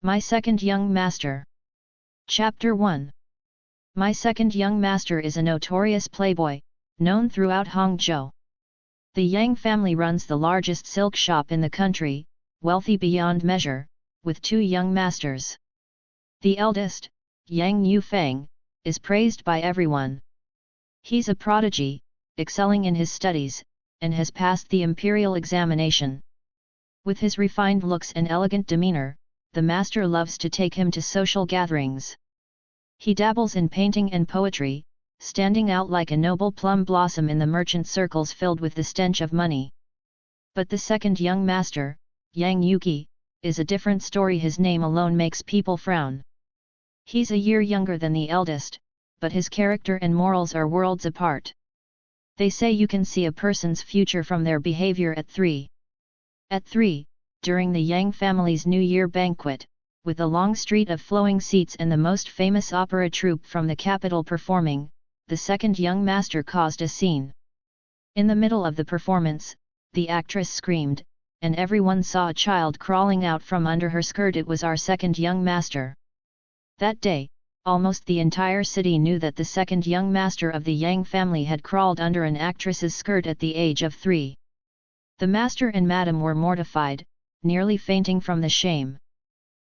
My second young master. Chapter 1. My second young master is a notorious playboy, known throughout Hangzhou. The Yang family runs the largest silk shop in the country, wealthy beyond measure, with two young masters. The eldest, Yang Yufeng, is praised by everyone. He's a prodigy, excelling in his studies, and has passed the imperial examination. With his refined looks and elegant demeanor, the master loves to take him to social gatherings. He dabbles in painting and poetry, standing out like a noble plum blossom in the merchant circles filled with the stench of money. But the second young master, Yang Yuki, is a different story. His name alone makes people frown. He's a year younger than the eldest, but his character and morals are worlds apart. They say you can see a person's future from their behavior at 3. At 3, during the Yang family's New Year banquet, with a long street of flowing seats and the most famous opera troupe from the capital performing, the second young master caused a scene. In the middle of the performance, the actress screamed, and everyone saw a child crawling out from under her skirt. It was our second young master. That day, almost the entire city knew that the second young master of the Yang family had crawled under an actress's skirt at the age of 3. The master and madam were mortified, nearly fainting from the shame.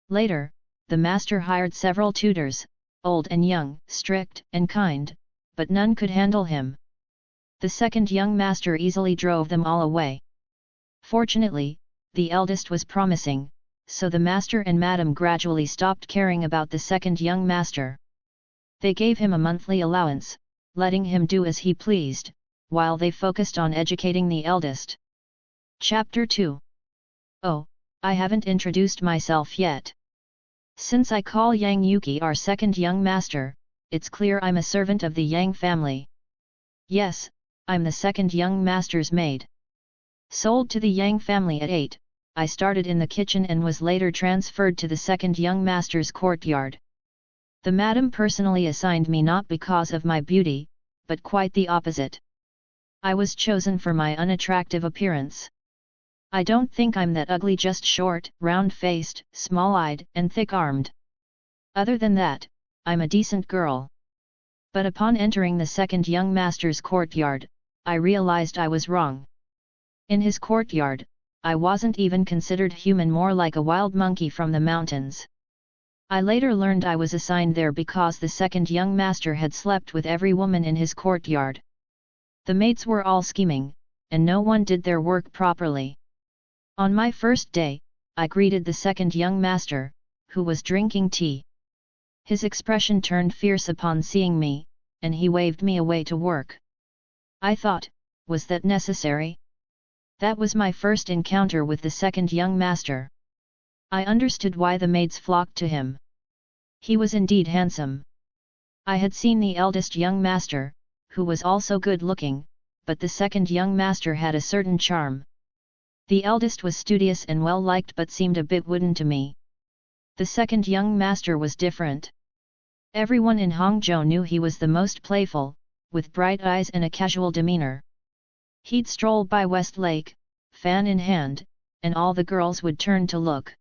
Later, the master hired several tutors, old and young, strict and kind, but none could handle him. The second young master easily drove them all away. Fortunately, the eldest was promising, so the master and madam gradually stopped caring about the second young master. They gave him a monthly allowance, letting him do as he pleased, while they focused on educating the eldest. Chapter 2. Oh, I haven't introduced myself yet. Since I call Yang Yuki our second young master, it's clear I'm a servant of the Yang family. Yes, I'm the second young master's maid. Sold to the Yang family at 8, I started in the kitchen and was later transferred to the second young master's courtyard. The madam personally assigned me not because of my beauty, but quite the opposite. I was chosen for my unattractive appearance. I don't think I'm that ugly, just short, round-faced, small-eyed, and thick-armed. Other than that, I'm a decent girl. But upon entering the second young master's courtyard, I realized I was wrong. In his courtyard, I wasn't even considered human, more like a wild monkey from the mountains. I later learned I was assigned there because the second young master had slept with every woman in his courtyard. The maids were all scheming, and no one did their work properly. On my first day, I greeted the second young master, who was drinking tea. His expression turned fierce upon seeing me, and he waved me away to work. I thought, was that necessary? That was my first encounter with the second young master. I understood why the maids flocked to him. He was indeed handsome. I had seen the eldest young master, who was also good-looking, but the second young master had a certain charm. The eldest was studious and well-liked but seemed a bit wooden to me. The second young master was different. Everyone in Hangzhou knew he was the most playful, with bright eyes and a casual demeanor. He'd stroll by West Lake, fan in hand, and all the girls would turn to look.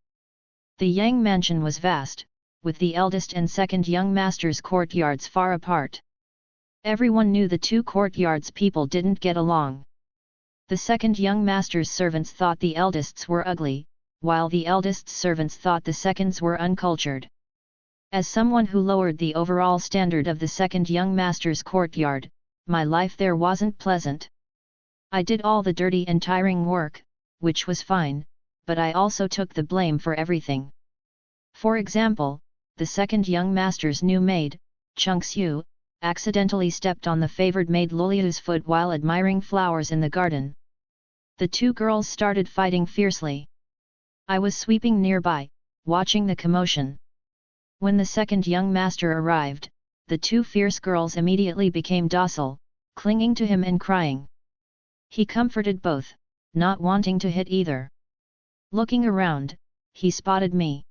The Yang mansion was vast, with the eldest and second young master's courtyards far apart. Everyone knew the two courtyards' people didn't get along. The second young master's servants thought the eldest's were ugly, while the eldest's servants thought the second's were uncultured. As someone who lowered the overall standard of the second young master's courtyard, my life there wasn't pleasant. I did all the dirty and tiring work, which was fine, but I also took the blame for everything. For example, the second young master's new maid, Chung Xiu, accidentally stepped on the favored maid Luliu's foot while admiring flowers in the garden. The two girls started fighting fiercely. I was sweeping nearby, watching the commotion. When the second young master arrived, the two fierce girls immediately became docile, clinging to him and crying. He comforted both, not wanting to hit either. Looking around, he spotted me.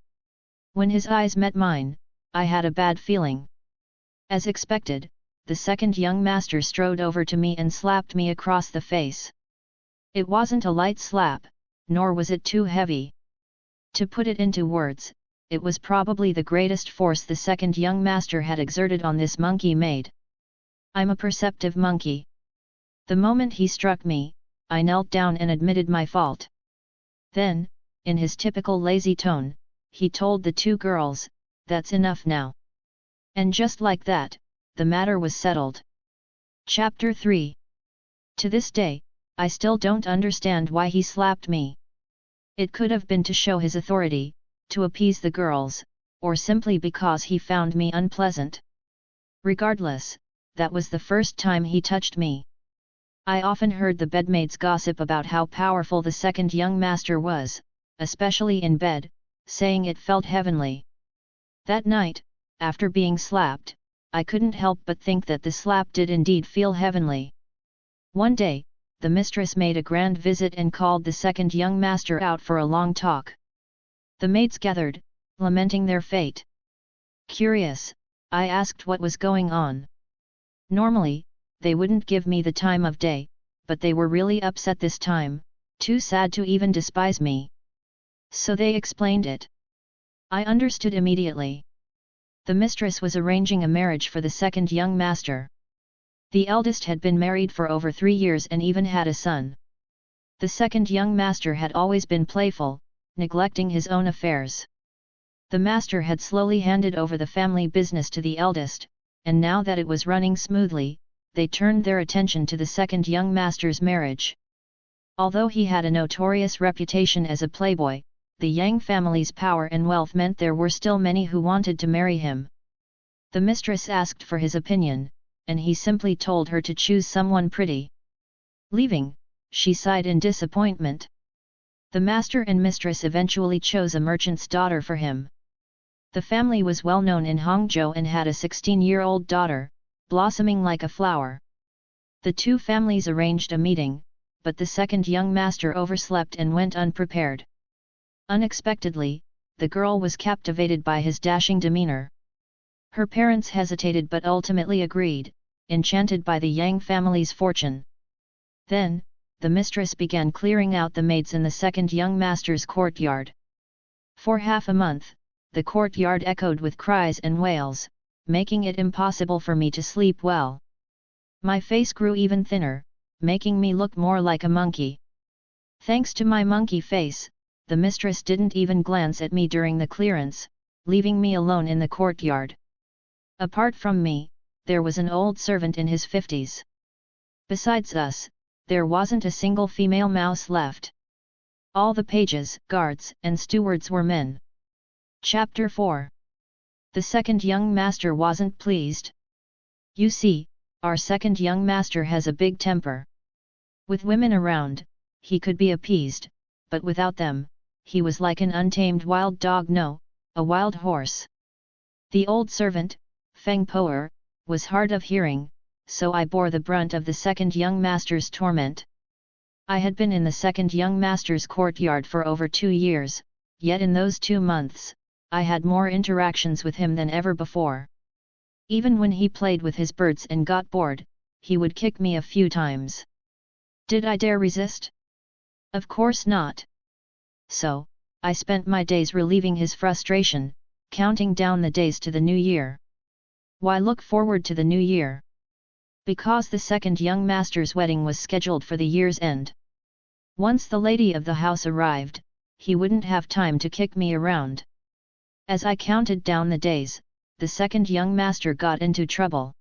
When his eyes met mine, I had a bad feeling. As expected, the second young master strode over to me and slapped me across the face. It wasn't a light slap, nor was it too heavy. To put it into words, it was probably the greatest force the second young master had exerted on this monkey maid. I'm a perceptive monkey. The moment he struck me, I knelt down and admitted my fault. Then, in his typical lazy tone, he told the two girls, "That's enough now." And just like that, the matter was settled. Chapter 3. To this day, I still don't understand why he slapped me. It could have been to show his authority, to appease the girls, or simply because he found me unpleasant. Regardless, that was the first time he touched me. I often heard the bedmaids gossip about how powerful the second young master was, especially in bed, saying it felt heavenly. That night, after being slapped, I couldn't help but think that the slap did indeed feel heavenly. One day, the mistress made a grand visit and called the second young master out for a long talk. The maids gathered, lamenting their fate. Curious, I asked what was going on. Normally, they wouldn't give me the time of day, but they were really upset this time, too sad to even despise me. So they explained it. I understood immediately. The mistress was arranging a marriage for the second young master. The eldest had been married for over 3 years and even had a son. The second young master had always been playful, neglecting his own affairs. The master had slowly handed over the family business to the eldest, and now that it was running smoothly, they turned their attention to the second young master's marriage. Although he had a notorious reputation as a playboy, the Yang family's power and wealth meant there were still many who wanted to marry him. The mistress asked for his opinion, and he simply told her to choose someone pretty. Leaving, she sighed in disappointment. The master and mistress eventually chose a merchant's daughter for him. The family was well known in Hangzhou and had a 16-year-old daughter, blossoming like a flower. The two families arranged a meeting, but the second young master overslept and went unprepared. Unexpectedly, the girl was captivated by his dashing demeanor. Her parents hesitated but ultimately agreed, enchanted by the Yang family's fortune. Then, the mistress began clearing out the maids in the second young master's courtyard. For half a month, the courtyard echoed with cries and wails, making it impossible for me to sleep well. My face grew even thinner, making me look more like a monkey. Thanks to my monkey face, the mistress didn't even glance at me during the clearance, leaving me alone in the courtyard. Apart from me, there was an old servant in his 50s. Besides us, there wasn't a single female mouse left. All the pages, guards, and stewards were men. Chapter 4. The second young master wasn't pleased. You see, our second young master has a big temper. With women around, he could be appeased, but without them, he was like an untamed wild dog, no, a wild horse. The old servant, Feng Poer, was hard of hearing, so I bore the brunt of the second young master's torment. I had been in the second young master's courtyard for over 2 years, yet in those 2 months, I had more interactions with him than ever before. Even when he played with his birds and got bored, he would kick me a few times. Did I dare resist? Of course not. So, I spent my days relieving his frustration, counting down the days to the new year. Why look forward to the new year? Because the second young master's wedding was scheduled for the year's end. Once the lady of the house arrived, he wouldn't have time to kick me around. As I counted down the days, the second young master got into trouble.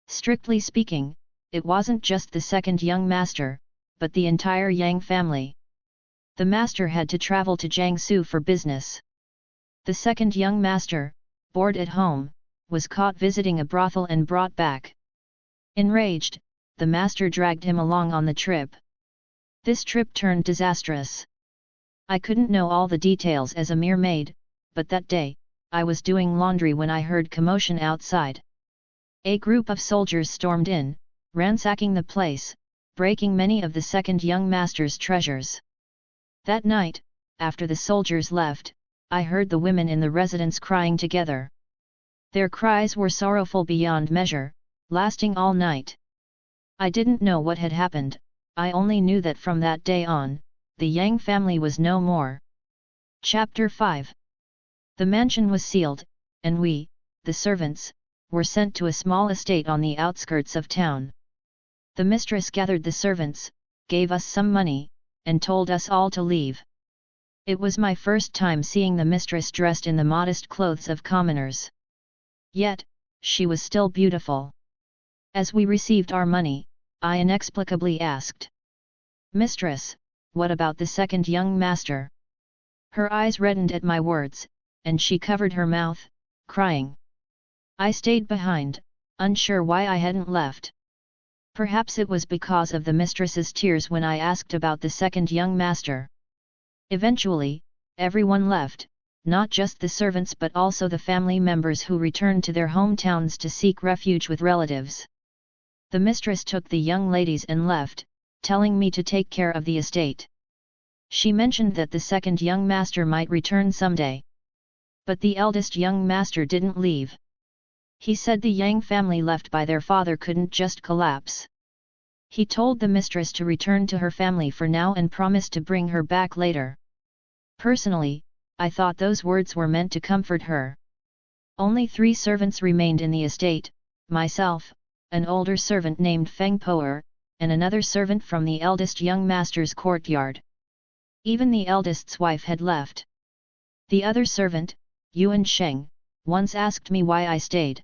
Strictly speaking, it wasn't just the second young master, but the entire Yang family. The master had to travel to Jiangsu for business. The second young master, bored at home, was caught visiting a brothel and brought back. Enraged, the master dragged him along on the trip. This trip turned disastrous. I couldn't know all the details as a mere maid, but that day, I was doing laundry when I heard commotion outside. A group of soldiers stormed in, ransacking the place, breaking many of the second young master's treasures. That night, after the soldiers left, I heard the women in the residence crying together. Their cries were sorrowful beyond measure, lasting all night. I didn't know what had happened, I only knew that from that day on, the Yang family was no more. Chapter 5. The mansion was sealed, and we, the servants, were sent to a small estate on the outskirts of town. The mistress gathered the servants, gave us some money, and told us all to leave. It was my first time seeing the mistress dressed in the modest clothes of commoners. Yet, she was still beautiful. As we received our money, I inexplicably asked, "Mistress, what about the second young master?" Her eyes reddened at my words, and she covered her mouth, crying. I stayed behind, unsure why I hadn't left. Perhaps it was because of the mistress's tears when I asked about the second young master. Eventually, everyone left, not just the servants but also the family members who returned to their hometowns to seek refuge with relatives. The mistress took the young ladies and left, telling me to take care of the estate. She mentioned that the second young master might return someday. But the eldest young master didn't leave. He said the Yang family left by their father couldn't just collapse. He told the mistress to return to her family for now and promised to bring her back later. Personally, I thought those words were meant to comfort her. Only 3 servants remained in the estate, myself, an older servant named Feng Poer, and another servant from the eldest young master's courtyard. Even the eldest's wife had left. The other servant, Yuan Sheng, once asked me why I stayed.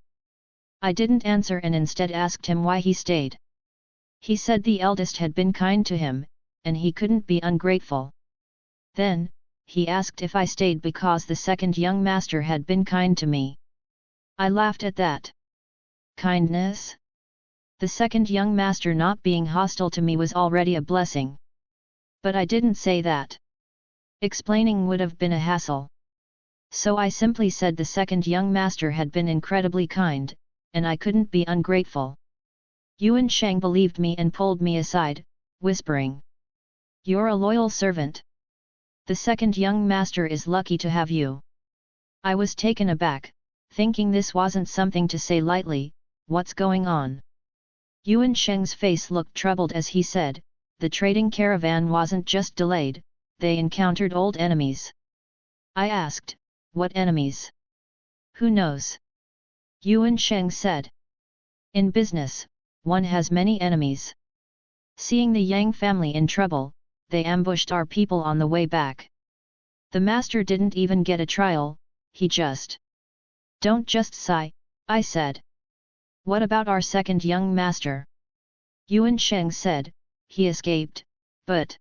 I didn't answer and instead asked him why he stayed. He said the eldest had been kind to him, and he couldn't be ungrateful. Then, he asked if I stayed because the second young master had been kind to me. I laughed at that. Kindness? The second young master not being hostile to me was already a blessing. But I didn't say that. Explaining would have been a hassle. So I simply said the second young master had been incredibly kind, and I couldn't be ungrateful. Yuan Sheng believed me and pulled me aside, whispering, "You're a loyal servant. The second young master is lucky to have you." I was taken aback, thinking this wasn't something to say lightly. What's going on? Yuan Sheng's face looked troubled as he said, "The trading caravan wasn't just delayed, they encountered old enemies." I asked, "What enemies?" "Who knows?" Yuan Sheng said. "In business, one has many enemies. Seeing the Yang family in trouble, they ambushed our people on the way back. The master didn't even get a trial, he just..." "Don't just sigh," I said. "What about our second young master?" Yuan Sheng said, "He escaped, but..."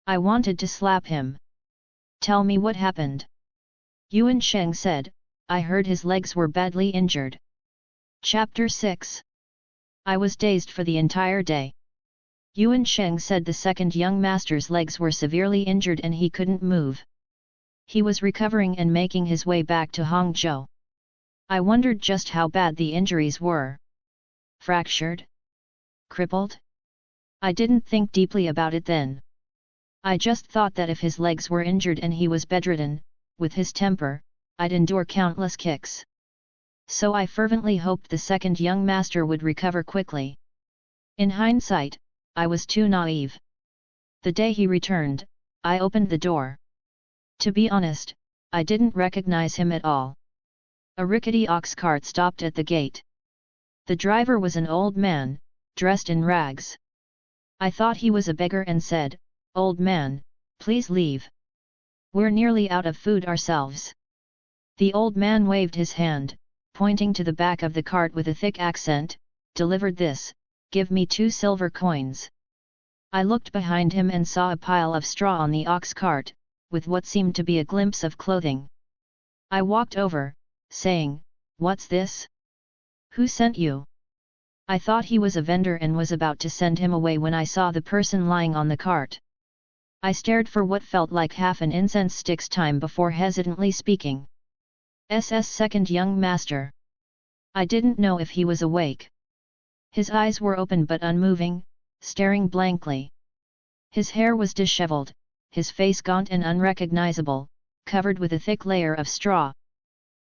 I wanted to slap him. "Tell me what happened." Yuan Sheng said, "I heard his legs were badly injured." Chapter 6. I was dazed for the entire day. Yuan Sheng said the second young master's legs were severely injured and he couldn't move. He was recovering and making his way back to Hangzhou. I wondered just how bad the injuries were. Fractured? Crippled? I didn't think deeply about it then. I just thought that if his legs were injured and he was bedridden, with his temper, I'd endure countless kicks. So I fervently hoped the second young master would recover quickly. In hindsight, I was too naive. The day he returned, I opened the door. To be honest, I didn't recognize him at all. A rickety ox cart stopped at the gate. The driver was an old man, dressed in rags. I thought he was a beggar and said, "Old man, please leave. We're nearly out of food ourselves." The old man waved his hand, pointing to the back of the cart with a thick accent, "Delivered this, give me 2 silver coins." I looked behind him and saw a pile of straw on the ox cart, with what seemed to be a glimpse of clothing. I walked over, saying, "What's this? Who sent you?" I thought he was a vendor and was about to send him away when I saw the person lying on the cart. I stared for what felt like half an incense stick's time before hesitantly speaking. "SS second young master." I didn't know if he was awake. His eyes were open but unmoving, staring blankly. His hair was disheveled, his face gaunt and unrecognizable, covered with a thick layer of straw.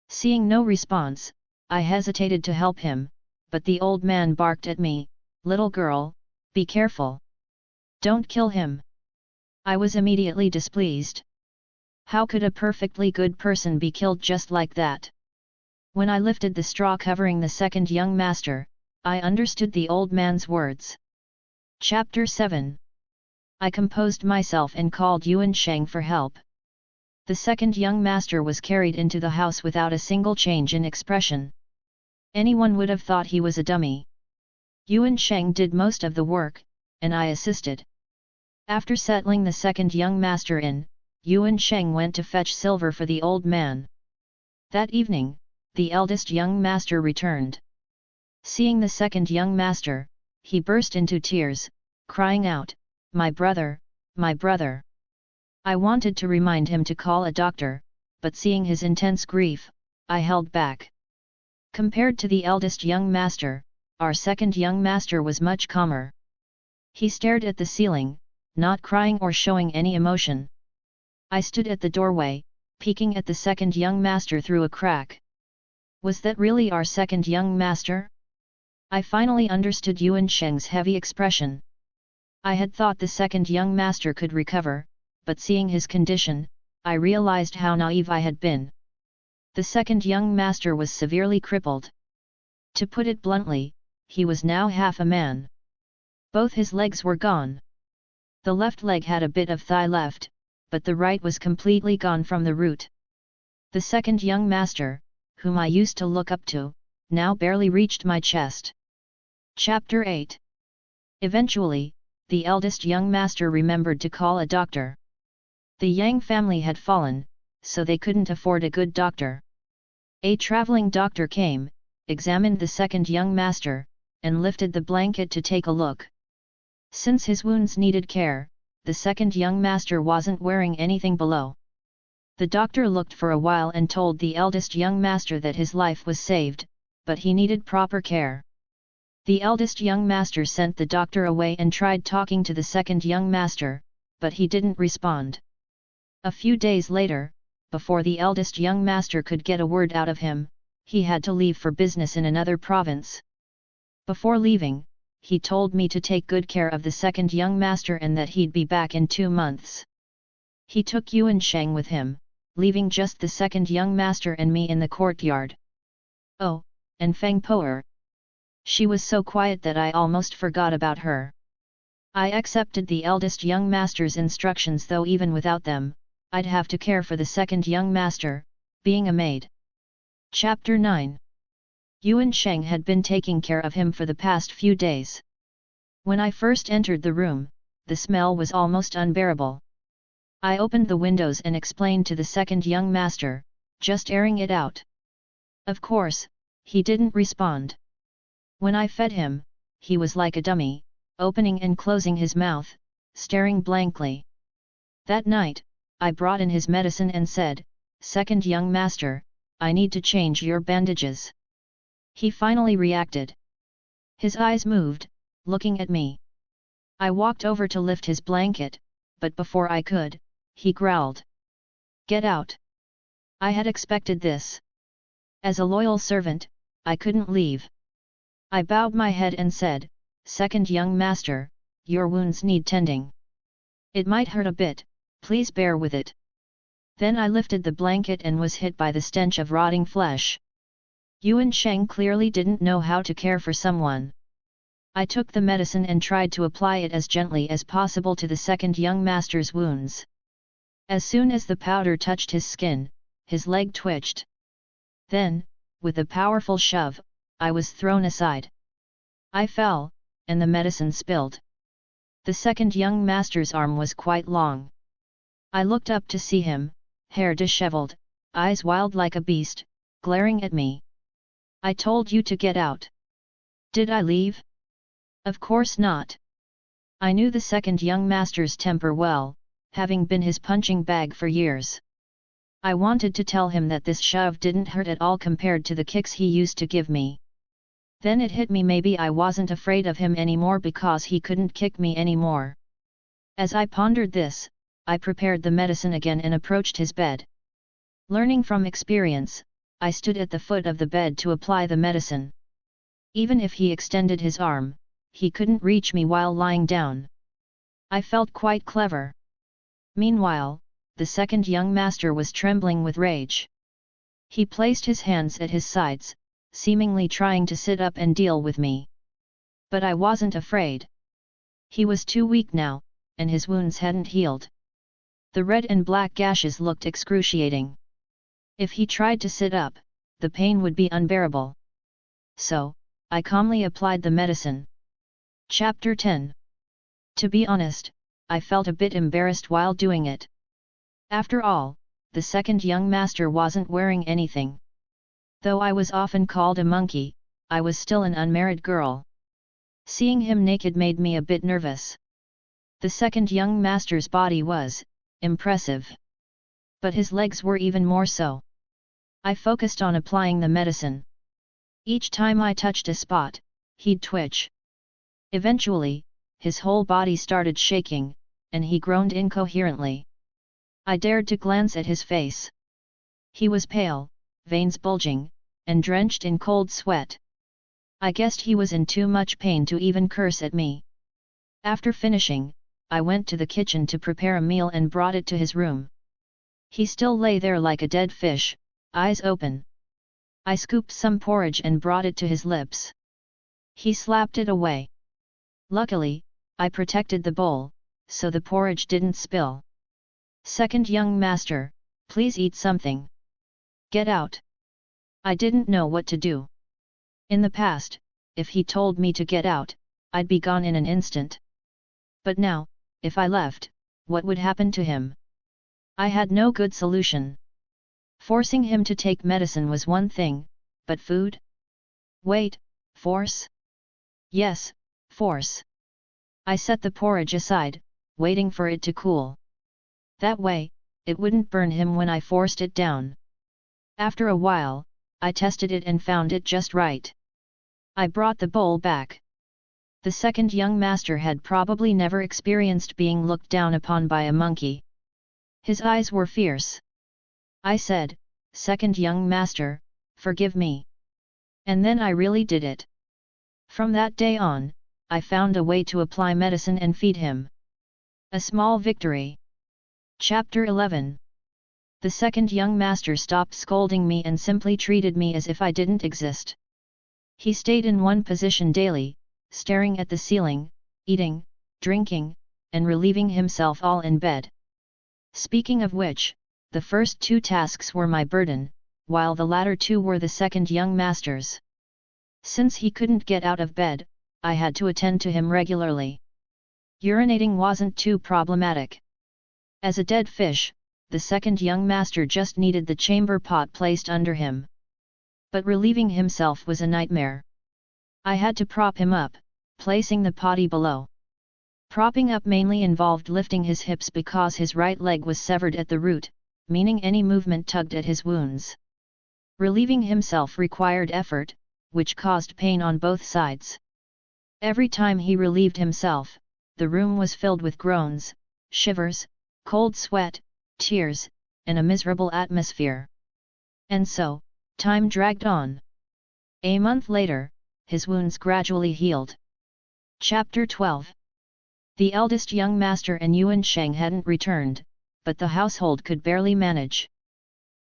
Seeing no response, I hesitated to help him, but the old man barked at me, "Little girl, be careful. Don't kill him." I was immediately displeased. How could a perfectly good person be killed just like that? When I lifted the straw covering the second young master, I understood the old man's words. Chapter 7. I composed myself and called Yuan Sheng for help. The second young master was carried into the house without a single change in expression. Anyone would have thought he was a dummy. Yuan Sheng did most of the work, and I assisted. After settling the second young master in, Yuan Sheng went to fetch silver for the old man. That evening, the eldest young master returned. Seeing the second young master, he burst into tears, crying out, "My brother, my brother!" I wanted to remind him to call a doctor, but seeing his intense grief, I held back. Compared to the eldest young master, our second young master was much calmer. He stared at the ceiling, not crying or showing any emotion. I stood at the doorway, peeking at the second young master through a crack. Was that really our second young master? I finally understood Yuan Sheng's heavy expression. I had thought the second young master could recover, but seeing his condition, I realized how naive I had been. The second young master was severely crippled. To put it bluntly, he was now half a man. Both his legs were gone. The left leg had a bit of thigh left, but the right was completely gone from the root. The second young master, whom I used to look up to, now barely reached my chest. Chapter 8. Eventually, the eldest young master remembered to call a doctor. The Yang family had fallen, so they couldn't afford a good doctor. A traveling doctor came, examined the second young master, and lifted the blanket to take a look. Since his wounds needed care, the second young master wasn't wearing anything below. The doctor looked for a while and told the eldest young master that his life was saved, but he needed proper care. The eldest young master sent the doctor away and tried talking to the second young master, but he didn't respond. A few days later, before the eldest young master could get a word out of him, he had to leave for business in another province. Before leaving, he told me to take good care of the second young master and that he'd be back in 2 months. He took Yuan Sheng with him, leaving just the second young master and me in the courtyard. Oh, and Feng Poer. She was so quiet that I almost forgot about her. I accepted the eldest young master's instructions, though even without them, I'd have to care for the second young master, being a maid. Chapter 9. Yuan Sheng had been taking care of him for the past few days. When I first entered the room, the smell was almost unbearable. I opened the windows and explained to the second young master, just airing it out. Of course, he didn't respond. When I fed him, he was like a dummy, opening and closing his mouth, staring blankly. That night, I brought in his medicine and said, "Second young master, I need to change your bandages." He finally reacted. His eyes moved, looking at me. I walked over to lift his blanket, but before I could, he growled. "Get out!" I had expected this. As a loyal servant, I couldn't leave. I bowed my head and said, "Second young master, your wounds need tending. It might hurt a bit, please bear with it." Then I lifted the blanket and was hit by the stench of rotting flesh. Yuan Sheng clearly didn't know how to care for someone. I took the medicine and tried to apply it as gently as possible to the second young master's wounds. As soon as the powder touched his skin, his leg twitched. Then, with a powerful shove, I was thrown aside. I fell, and the medicine spilled. The second young master's arm was quite long. I looked up to see him, hair disheveled, eyes wild like a beast, glaring at me. "I told you to get out. Did I leave?" Of course not. I knew the second young master's temper well, having been his punching bag for years. I wanted to tell him that this shove didn't hurt at all compared to the kicks he used to give me. Then it hit me, maybe I wasn't afraid of him anymore because he couldn't kick me anymore. As I pondered this, I prepared the medicine again and approached his bed. Learning from experience, I stood at the foot of the bed to apply the medicine. Even if he extended his arm, he couldn't reach me while lying down. I felt quite clever. Meanwhile, the second young master was trembling with rage. He placed his hands at his sides, seemingly trying to sit up and deal with me. But I wasn't afraid. He was too weak now, and his wounds hadn't healed. The red and black gashes looked excruciating. If he tried to sit up, the pain would be unbearable. So, I calmly applied the medicine. Chapter 10. To be honest, I felt a bit embarrassed while doing it. After all, the second young master wasn't wearing anything. Though I was often called a monkey, I was still an unmarried girl. Seeing him naked made me a bit nervous. The second young master's body was impressive. But his legs were even more so. I focused on applying the medicine. Each time I touched a spot, he'd twitch. Eventually, his whole body started shaking, and he groaned incoherently. I dared to glance at his face. He was pale, veins bulging, and drenched in cold sweat. I guessed he was in too much pain to even curse at me. After finishing, I went to the kitchen to prepare a meal and brought it to his room. He still lay there like a dead fish, eyes open. I scooped some porridge and brought it to his lips. He slapped it away. Luckily, I protected the bowl, so the porridge didn't spill. Second young master, please eat something. Get out. I didn't know what to do. In the past, if he told me to get out, I'd be gone in an instant. But now, if I left, what would happen to him? I had no good solution. Forcing him to take medicine was one thing, but food? Wait, force? Yes, force. I set the porridge aside, waiting for it to cool. That way, it wouldn't burn him when I forced it down. After a while, I tested it and found it just right. I brought the bowl back. The second young master had probably never experienced being looked down upon by a monkey. His eyes were fierce. I said, "Second young master, forgive me." And then I really did it. From that day on, I found a way to apply medicine and feed him. A small victory. Chapter 11. The second young master stopped scolding me and simply treated me as if I didn't exist. He stayed in one position daily, staring at the ceiling, eating, drinking, and relieving himself all in bed. Speaking of which, the first two tasks were my burden, while the latter two were the second young master's. Since he couldn't get out of bed, I had to attend to him regularly. Urinating wasn't too problematic. As a dead fish, the second young master just needed the chamber pot placed under him. But relieving himself was a nightmare. I had to prop him up, placing the potty below. Propping up mainly involved lifting his hips because his right leg was severed at the root, meaning any movement tugged at his wounds. Relieving himself required effort, which caused pain on both sides. Every time he relieved himself, the room was filled with groans, shivers, cold sweat, tears, and a miserable atmosphere. And so, time dragged on. A month later, his wounds gradually healed. Chapter 12. The eldest young master and Yuan Sheng hadn't returned, but the household could barely manage.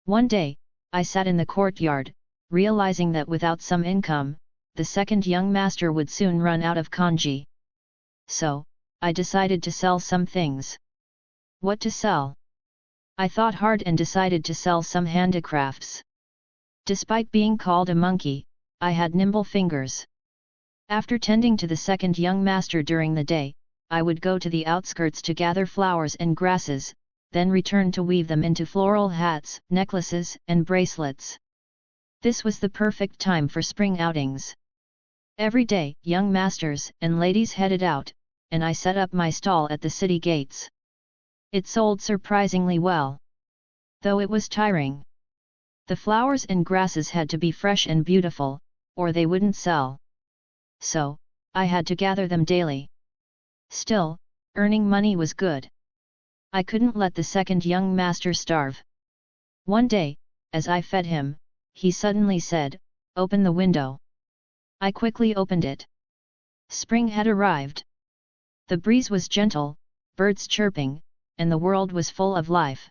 One day, I sat in the courtyard, realizing that without some income, the second young master would soon run out of kanji. So, I decided to sell some things. What to sell? I thought hard and decided to sell some handicrafts. Despite being called a monkey, I had nimble fingers. After tending to the second young master during the day, I would go to the outskirts to gather flowers and grasses, then return to weave them into floral hats, necklaces, and bracelets. This was the perfect time for spring outings. Every day, young masters and ladies headed out, and I set up my stall at the city gates. It sold surprisingly well. Though it was tiring. The flowers and grasses had to be fresh and beautiful, or they wouldn't sell. So, I had to gather them daily. Still, earning money was good. I couldn't let the second young master starve. One day, as I fed him, he suddenly said, "Open the window." I quickly opened it. Spring had arrived. The breeze was gentle, birds chirping, and the world was full of life.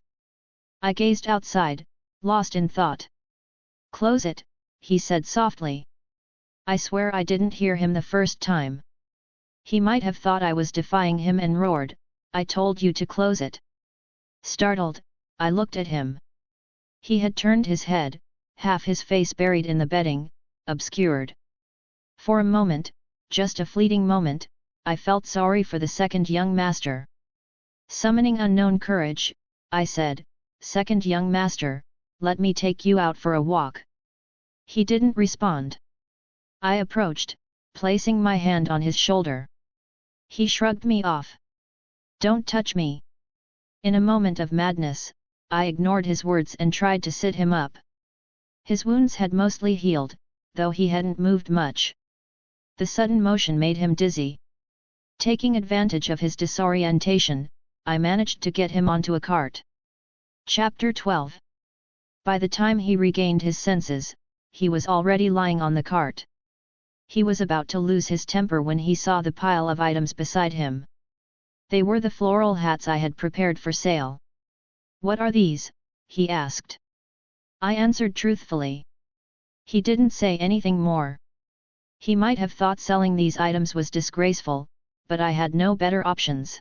I gazed outside, lost in thought. "Close it," he said softly. I swear I didn't hear him the first time. He might have thought I was defying him and roared, "I told you to close it." Startled, I looked at him. He had turned his head, half his face buried in the bedding, obscured. For a moment, just a fleeting moment, I felt sorry for the second young master. Summoning unknown courage, I said, "Second young master, let me take you out for a walk." He didn't respond. I approached, placing my hand on his shoulder. He shrugged me off. "Don't touch me." In a moment of madness, I ignored his words and tried to sit him up. His wounds had mostly healed, though he hadn't moved much. The sudden motion made him dizzy. Taking advantage of his disorientation, I managed to get him onto a cart. Chapter 12. By the time he regained his senses, he was already lying on the cart. He was about to lose his temper when he saw the pile of items beside him. They were the floral hats I had prepared for sale. "What are these?" he asked. I answered truthfully. He didn't say anything more. He might have thought selling these items was disgraceful, but I had no better options.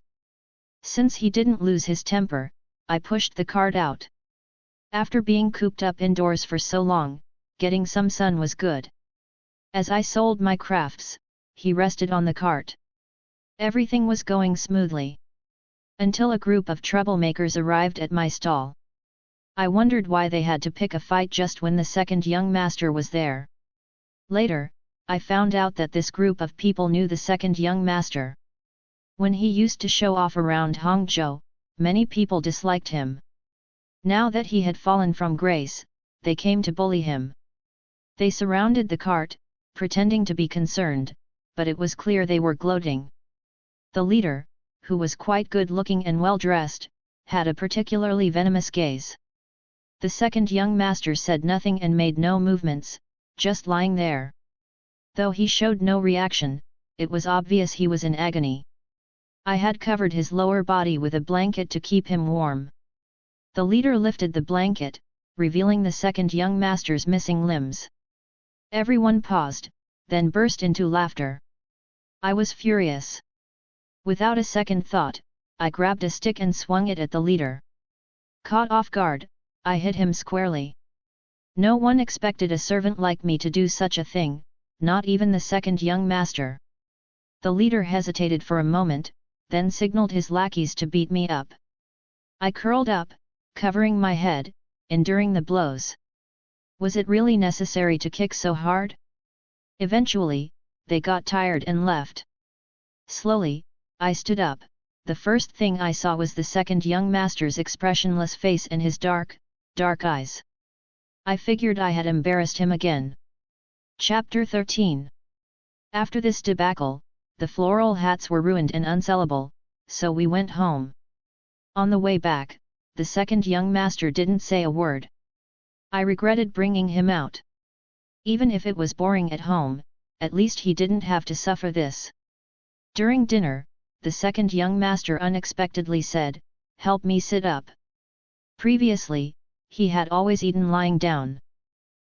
Since he didn't lose his temper, I pushed the cart out. After being cooped up indoors for so long, getting some sun was good. As I sold my crafts, he rested on the cart. Everything was going smoothly. Until a group of troublemakers arrived at my stall. I wondered why they had to pick a fight just when the second young master was there. Later, I found out that this group of people knew the second young master. When he used to show off around Hangzhou, many people disliked him. Now that he had fallen from grace, they came to bully him. They surrounded the cart, pretending to be concerned, but it was clear they were gloating. The leader, who was quite good-looking and well-dressed, had a particularly venomous gaze. The second young master said nothing and made no movements, just lying there. Though he showed no reaction, it was obvious he was in agony. I had covered his lower body with a blanket to keep him warm. The leader lifted the blanket, revealing the second young master's missing limbs. Everyone paused, then burst into laughter. I was furious. Without a second thought, I grabbed a stick and swung it at the leader. Caught off guard, I hit him squarely. No one expected a servant like me to do such a thing, not even the second young master. The leader hesitated for a moment, then signaled his lackeys to beat me up. I curled up, covering my head, enduring the blows. Was it really necessary to kick so hard? Eventually, they got tired and left. Slowly, I stood up. The first thing I saw was the second young master's expressionless face and his dark, dark eyes. I figured I had embarrassed him again. Chapter 13. After this debacle, the floral hats were ruined and unsellable, so we went home. On the way back, the second young master didn't say a word. I regretted bringing him out. Even if it was boring at home, at least he didn't have to suffer this. During dinner, the second young master unexpectedly said, "Help me sit up." Previously, he had always eaten lying down.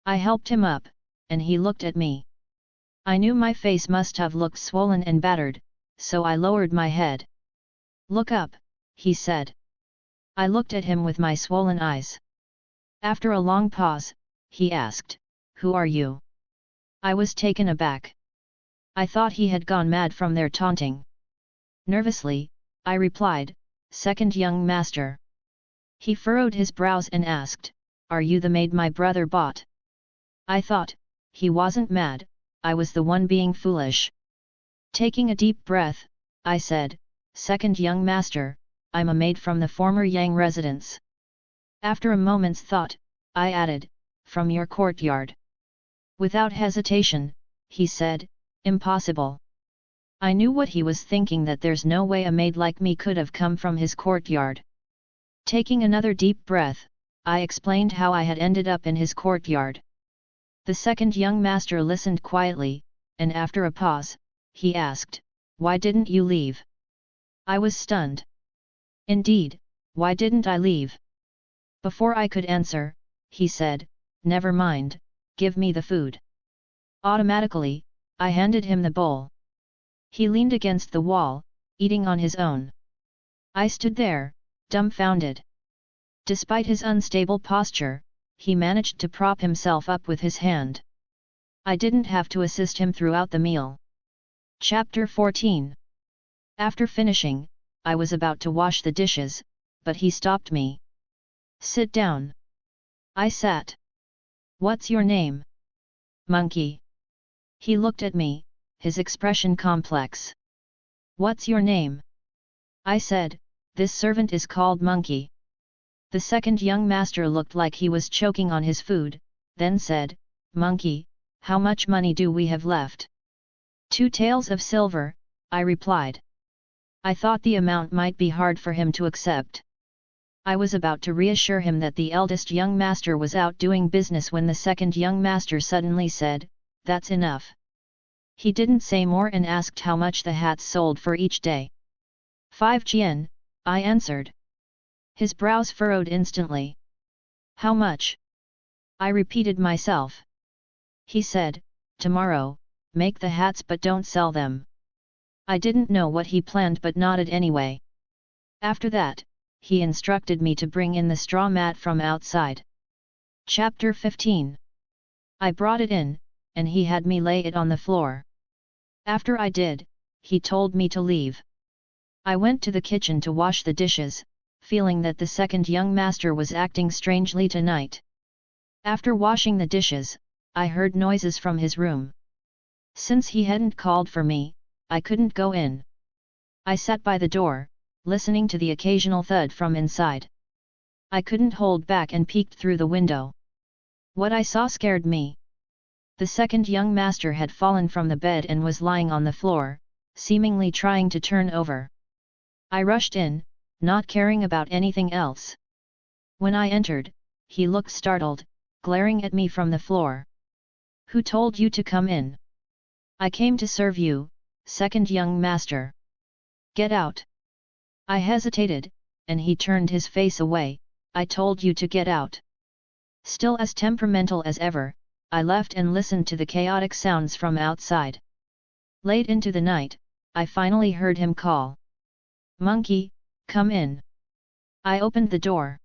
I helped him up, and he looked at me. I knew my face must have looked swollen and battered, so I lowered my head. "Look up," he said. I looked at him with my swollen eyes. After a long pause, he asked, "Who are you?" I was taken aback. I thought he had gone mad from their taunting. Nervously, I replied, "Second young master." He furrowed his brows and asked, "Are you the maid my brother bought?" I thought, he wasn't mad, I was the one being foolish. Taking a deep breath, I said, "Second young master, I'm a maid from the former Yang residence." After a moment's thought, I added, "From your courtyard." Without hesitation, he said, "Impossible." I knew what he was thinking, that there's no way a maid like me could have come from his courtyard. Taking another deep breath, I explained how I had ended up in his courtyard. The second young master listened quietly, and after a pause, he asked, "Why didn't you leave?" I was stunned. Indeed, why didn't I leave? Before I could answer, he said, "Never mind, give me the food." Automatically, I handed him the bowl. He leaned against the wall, eating on his own. I stood there, dumbfounded. Despite his unstable posture, he managed to prop himself up with his hand. I didn't have to assist him throughout the meal. Chapter 14. After finishing, I was about to wash the dishes, but he stopped me. "Sit down." I sat. "What's your name?" "Monkey." He looked at me, his expression complex. "What's your name?" I said, "This servant is called Monkey." The second young master looked like he was choking on his food, then said, "Monkey, how much money do we have left?" "2 taels of silver," I replied. I thought the amount might be hard for him to accept. I was about to reassure him that the eldest young master was out doing business when the second young master suddenly said, "That's enough." He didn't say more and asked how much the hats sold for each day. 5 jian, I answered. His brows furrowed instantly. "How much?" I repeated myself. He said, "Tomorrow, make the hats but don't sell them." I didn't know what he planned but nodded anyway. After that, he instructed me to bring in the straw mat from outside. Chapter 15. I brought it in, and he had me lay it on the floor. After I did, he told me to leave. I went to the kitchen to wash the dishes, feeling that the second young master was acting strangely tonight. After washing the dishes, I heard noises from his room. Since he hadn't called for me, I couldn't go in. I sat by the door, listening to the occasional thud from inside. I couldn't hold back and peeked through the window. What I saw scared me. The second young master had fallen from the bed and was lying on the floor, seemingly trying to turn over. I rushed in, not caring about anything else. When I entered, he looked startled, glaring at me from the floor. "Who told you to come in?" "I came to serve you, second young master." "Get out." I hesitated, and he turned his face away. "I told you to get out." Still as temperamental as ever, I left and listened to the chaotic sounds from outside. Late into the night, I finally heard him call. "Monkey, come in." I opened the door.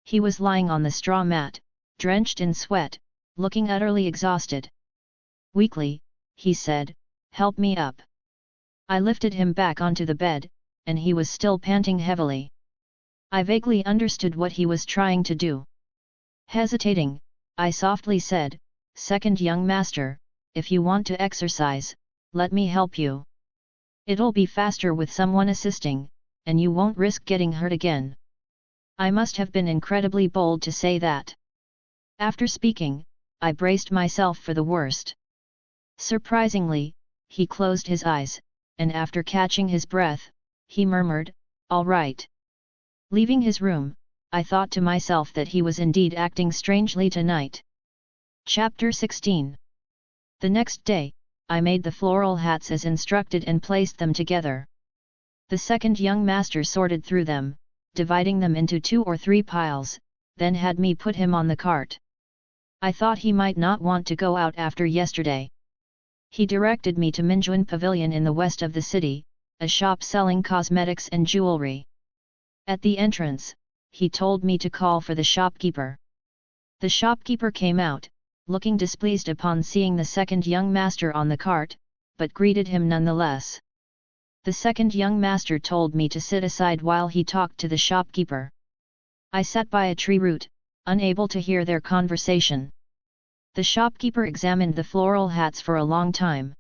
He was lying on the straw mat, drenched in sweat, looking utterly exhausted. Weakly, he said, "Help me up." I lifted him back onto the bed, and he was still panting heavily. I vaguely understood what he was trying to do. Hesitating, I softly said, "Second young master, if you want to exercise, let me help you. It'll be faster with someone assisting, and you won't risk getting hurt again." I must have been incredibly bold to say that. After speaking, I braced myself for the worst. Surprisingly, he closed his eyes, and after catching his breath, he murmured, "All right." Leaving his room, I thought to myself that he was indeed acting strangely tonight. Chapter 16. The next day, I made the floral hats as instructed and placed them together. The second young master sorted through them, dividing them into 2 or 3 piles, then had me put him on the cart. I thought he might not want to go out after yesterday. He directed me to Minjuan Pavilion in the west of the city, a shop selling cosmetics and jewelry. At the entrance, he told me to call for the shopkeeper. The shopkeeper came out, looking displeased upon seeing the second young master on the cart, but greeted him nonetheless. The second young master told me to sit aside while he talked to the shopkeeper. I sat by a tree root, unable to hear their conversation. The shopkeeper examined the floral hats for a long time.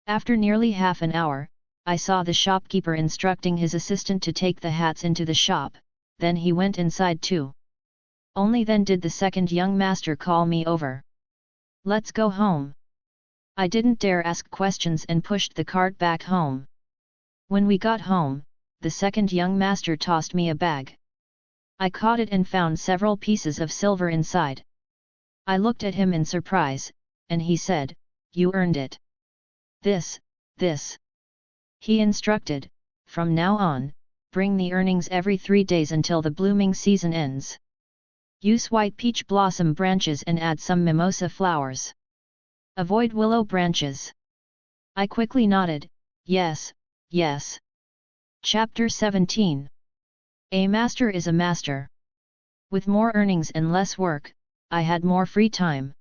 After nearly half an hour, I saw the shopkeeper instructing his assistant to take the hats into the shop, then he went inside too. Only then did the second young master call me over. "Let's go home." I didn't dare ask questions and pushed the cart back home. When we got home, the second young master tossed me a bag. I caught it and found several pieces of silver inside. I looked at him in surprise, and he said, "You earned it. This. He instructed, "From now on, bring the earnings every 3 days until the blooming season ends." Use white peach blossom branches and add some mimosa flowers. Avoid willow branches. I quickly nodded, yes, yes. Chapter 17. A master is a master. With more earnings and less work, I had more free time.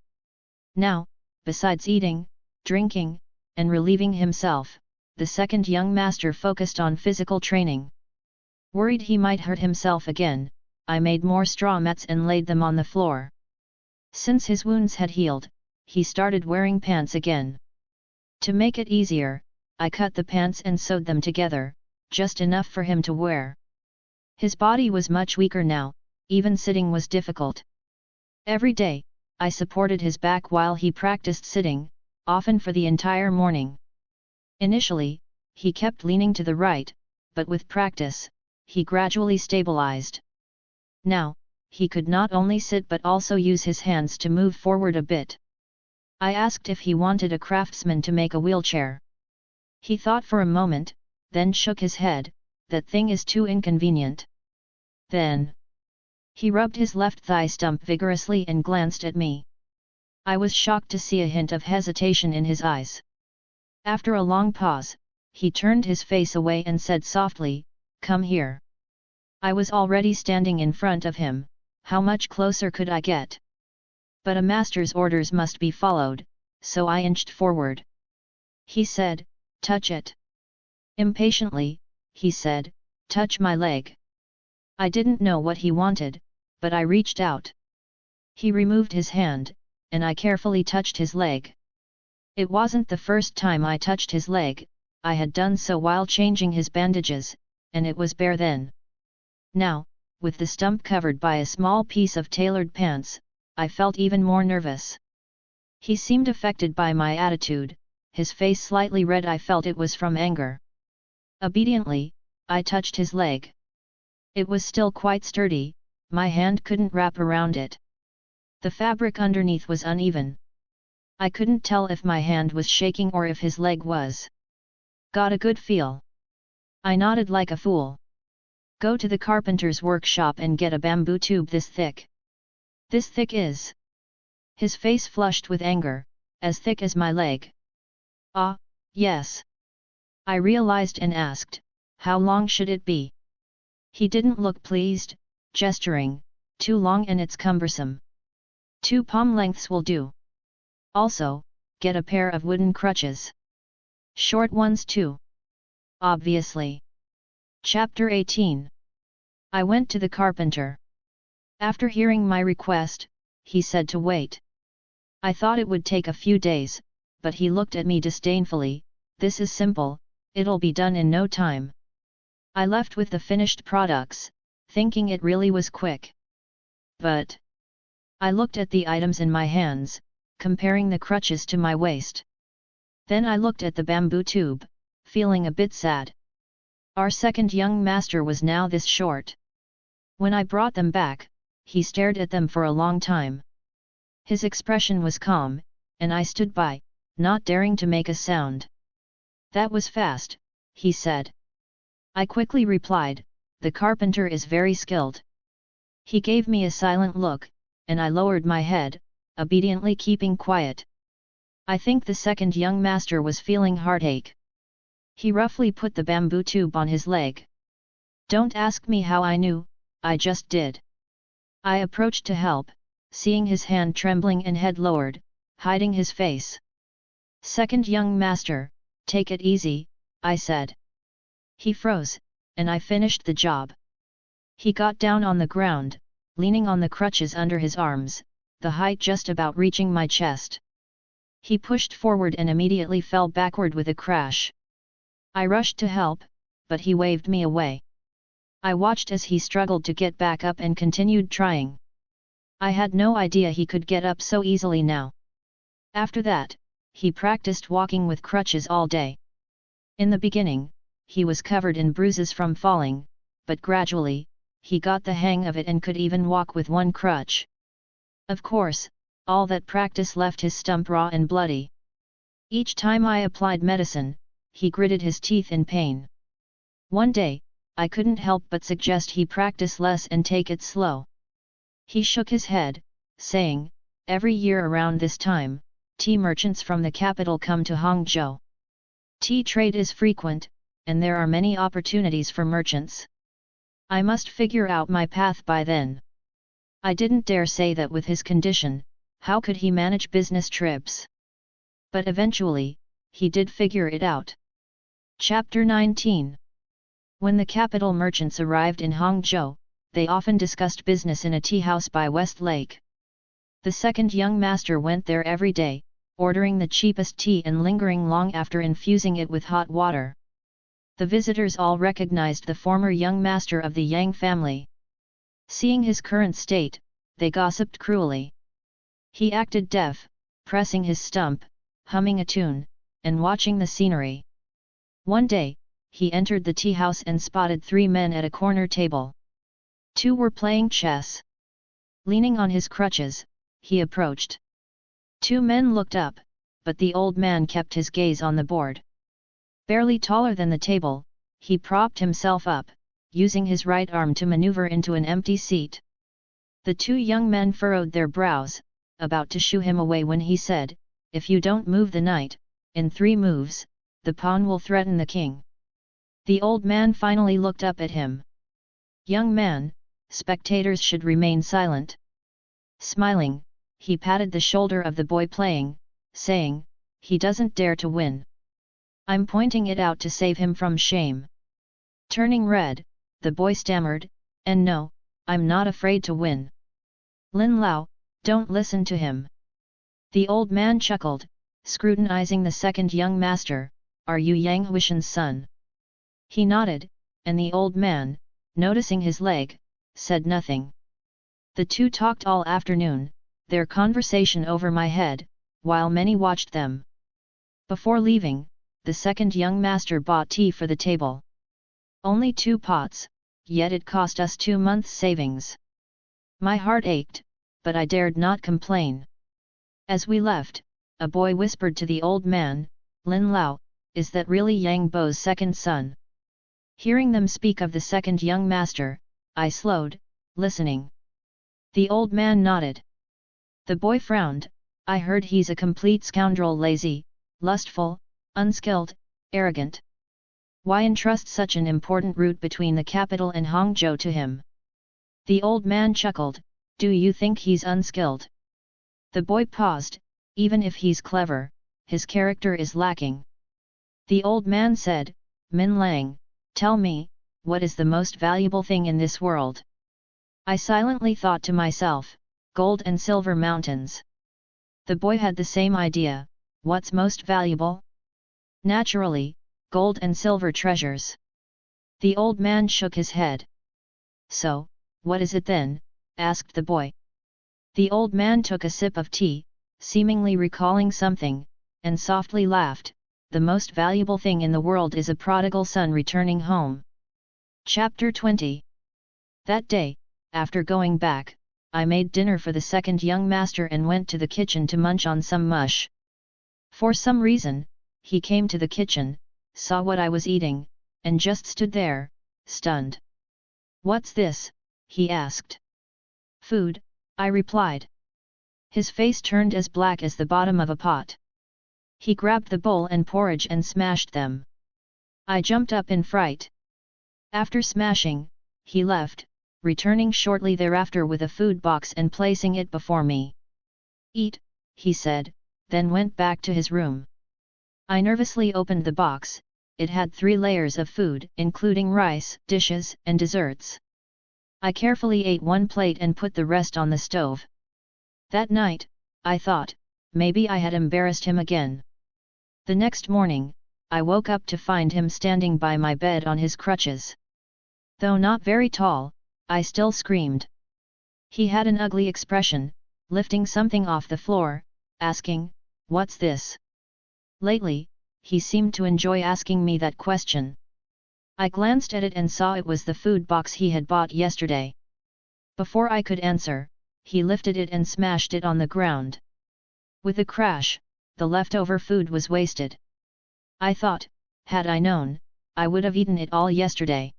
Now, besides eating, drinking, and relieving himself, the second young master focused on physical training. Worried he might hurt himself again, I made more straw mats and laid them on the floor. Since his wounds had healed, he started wearing pants again. To make it easier, I cut the pants and sewed them together, just enough for him to wear. His body was much weaker now, even sitting was difficult. Every day, I supported his back while he practiced sitting, often for the entire morning. Initially, he kept leaning to the right, but with practice, he gradually stabilized. Now, he could not only sit but also use his hands to move forward a bit. I asked if he wanted a craftsman to make a wheelchair. He thought for a moment, then shook his head, that thing is too inconvenient. Then, he rubbed his left thigh stump vigorously and glanced at me. I was shocked to see a hint of hesitation in his eyes. After a long pause, he turned his face away and said softly, "Come here." I was already standing in front of him, how much closer could I get? But a master's orders must be followed, so I inched forward. He said, "Touch it." Impatiently, he said, "Touch my leg." I didn't know what he wanted, but I reached out. He removed his hand, and I carefully touched his leg. It wasn't the first time I touched his leg, I had done so while changing his bandages, and it was bare then. Now, with the stump covered by a small piece of tailored pants, I felt even more nervous. He seemed affected by my attitude, his face slightly red. I felt it was from anger. Obediently, I touched his leg. It was still quite sturdy, my hand couldn't wrap around it. The fabric underneath was uneven. I couldn't tell if my hand was shaking or if his leg was. Got a good feel. I nodded like a fool. Go to the carpenter's workshop and get a bamboo tube this thick. This thick is. His face flushed with anger, as thick as my leg. Ah, yes. I realized and asked, how long should it be? He didn't look pleased, gesturing, too long and it's cumbersome. 2 palm lengths will do. Also, get a pair of wooden crutches. Short ones too. Obviously. Chapter 18. I went to the carpenter. After hearing my request, he said to wait. I thought it would take a few days, but he looked at me disdainfully. This is simple, it'll be done in no time. I left with the finished products, thinking it really was quick. But I looked at the items in my hands, comparing the crutches to my waist. Then I looked at the bamboo tube, feeling a bit sad. Our second young master was now this short. When I brought them back, he stared at them for a long time. His expression was calm, and I stood by, not daring to make a sound. That was fast, he said. I quickly replied, the carpenter is very skilled. He gave me a silent look, and I lowered my head, obediently keeping quiet. I think the second young master was feeling heartache. He roughly put the bamboo tube on his leg. Don't ask me how I knew, I just did. I approached to help, seeing his hand trembling and head lowered, hiding his face. Second young master, take it easy, I said. He froze, and I finished the job. He got down on the ground, leaning on the crutches under his arms, the height just about reaching my chest. He pushed forward and immediately fell backward with a crash. I rushed to help, but he waved me away. I watched as he struggled to get back up and continued trying. I had no idea he could get up so easily now. After that, he practiced walking with crutches all day. In the beginning, he was covered in bruises from falling, but gradually, he got the hang of it and could even walk with one crutch. Of course, all that practice left his stump raw and bloody. Each time I applied medicine, he gritted his teeth in pain. One day, I couldn't help but suggest he practice less and take it slow. He shook his head, saying, "Every year around this time, tea merchants from the capital come to Hangzhou. Tea trade is frequent, and there are many opportunities for merchants. I must figure out my path by then." I didn't dare say that with his condition, how could he manage business trips? But eventually, he did figure it out. Chapter 19. When the capital merchants arrived in Hangzhou, they often discussed business in a tea house by West Lake. The second young master went there every day, ordering the cheapest tea and lingering long after infusing it with hot water. The visitors all recognized the former young master of the Yang family. Seeing his current state, they gossiped cruelly. He acted deaf, pressing his stump, humming a tune, and watching the scenery. One day, he entered the tea house and spotted 3 men at a corner table. 2 were playing chess. Leaning on his crutches, he approached. 2 men looked up, but the old man kept his gaze on the board. Barely taller than the table, he propped himself up, using his right arm to maneuver into an empty seat. The 2 young men furrowed their brows, about to shoo him away when he said, "If you don't move the knight, in 3 moves, the pawn will threaten the king." The old man finally looked up at him. "Young man, spectators should remain silent." Smiling, he patted the shoulder of the boy playing, saying, "He doesn't dare to win. I'm pointing it out to save him from shame." Turning red, the boy stammered, "And no, I'm not afraid to win." "Lin Lao, don't listen to him." The old man chuckled, scrutinizing the second young master, "Are you Yang Huishan's son?" He nodded, and the old man, noticing his leg, said nothing. The 2 talked all afternoon, their conversation over my head, while many watched them. Before leaving, the second young master bought tea for the table. Only 2 pots, yet it cost us 2 months' savings. My heart ached, but I dared not complain. As we left, a boy whispered to the old man, "Lin Lao, is that really Yang Bo's second son?" Hearing them speak of the second young master, I slowed, listening. The old man nodded. The boy frowned. "I heard he's a complete scoundrel, lazy, lustful, unskilled, arrogant. Why entrust such an important route between the capital and Hangzhou to him?" The old man chuckled, "Do you think he's unskilled?" The boy paused. "Even if he's clever, his character is lacking." The old man said, "Min Lang, tell me, what is the most valuable thing in this world?" I silently thought to myself, "Gold and silver mountains." The boy had the same idea. "What's most valuable?" "Naturally, gold and silver treasures." The old man shook his head. "So, what is it then?" asked the boy. The old man took a sip of tea, seemingly recalling something, and softly laughed. "The most valuable thing in the world is a prodigal son returning home." Chapter 20. That day, after going back, I made dinner for the second young master and went to the kitchen to munch on some mush. For some reason, he came to the kitchen, saw what I was eating, and just stood there, stunned. "What's this?" he asked. "Food," I replied. His face turned as black as the bottom of a pot. He grabbed the bowl and porridge and smashed them. I jumped up in fright. After smashing, he left, returning shortly thereafter with a food box and placing it before me. "Eat," he said, then went back to his room. I nervously opened the box. It had 3 layers of food, including rice, dishes, and desserts. I carefully ate 1 plate and put the rest on the stove. That night, I thought, maybe I had embarrassed him again. The next morning, I woke up to find him standing by my bed on his crutches. Though not very tall, I still screamed. He had an ugly expression, lifting something off the floor, asking, "What's this?" Lately, he seemed to enjoy asking me that question. I glanced at it and saw it was the food box he had bought yesterday. Before I could answer, he lifted it and smashed it on the ground. With a crash, the leftover food was wasted. I thought, had I known, I would have eaten it all yesterday.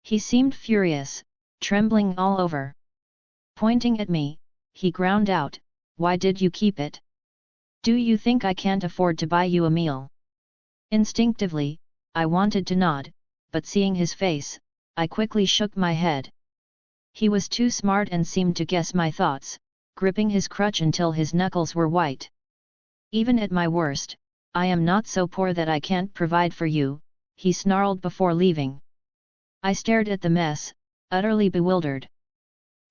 He seemed furious, trembling all over. Pointing at me, he ground out, "Why did you keep it? Do you think I can't afford to buy you a meal?" Instinctively, I wanted to nod, but seeing his face, I quickly shook my head. He was too smart and seemed to guess my thoughts, gripping his crutch until his knuckles were white. "Even at my worst, I am not so poor that I can't provide for you," he snarled before leaving. I stared at the mess, utterly bewildered.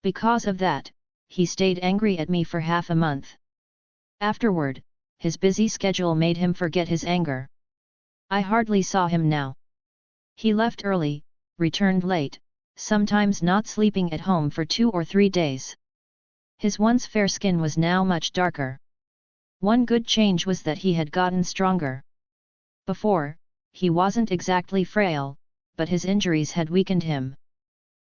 Because of that, he stayed angry at me for half a month. Afterward, his busy schedule made him forget his anger. I hardly saw him now. He left early, returned late, sometimes not sleeping at home for 2 or 3 days. His once fair skin was now much darker. One good change was that he had gotten stronger. Before, he wasn't exactly frail, but his injuries had weakened him.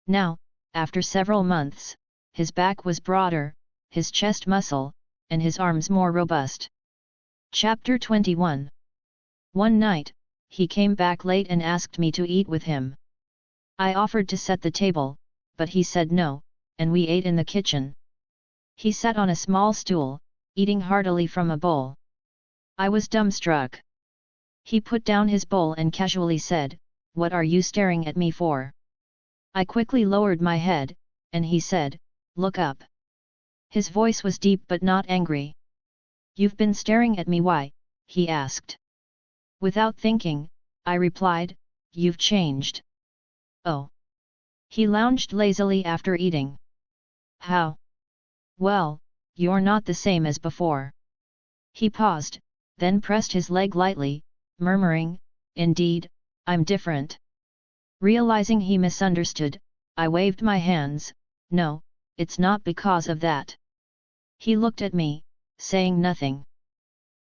Now, after several months, his back was broader, his chest muscle, and his arms more robust. Chapter 21. One night, he came back late and asked me to eat with him. I offered to set the table, but he said no, and we ate in the kitchen. He sat on a small stool, eating heartily from a bowl. I was dumbstruck. He put down his bowl and casually said, "What are you staring at me for?" I quickly lowered my head, and he said, "Look up." His voice was deep but not angry. "You've been staring at me, why?" he asked. Without thinking, I replied, "You've changed." "Oh." He lounged lazily after eating. "How?" "Well, you're not the same as before." He paused, then pressed his leg lightly, murmuring, "Indeed, I'm different." Realizing he misunderstood, I waved my hands, "No, it's not because of that." He looked at me, saying nothing.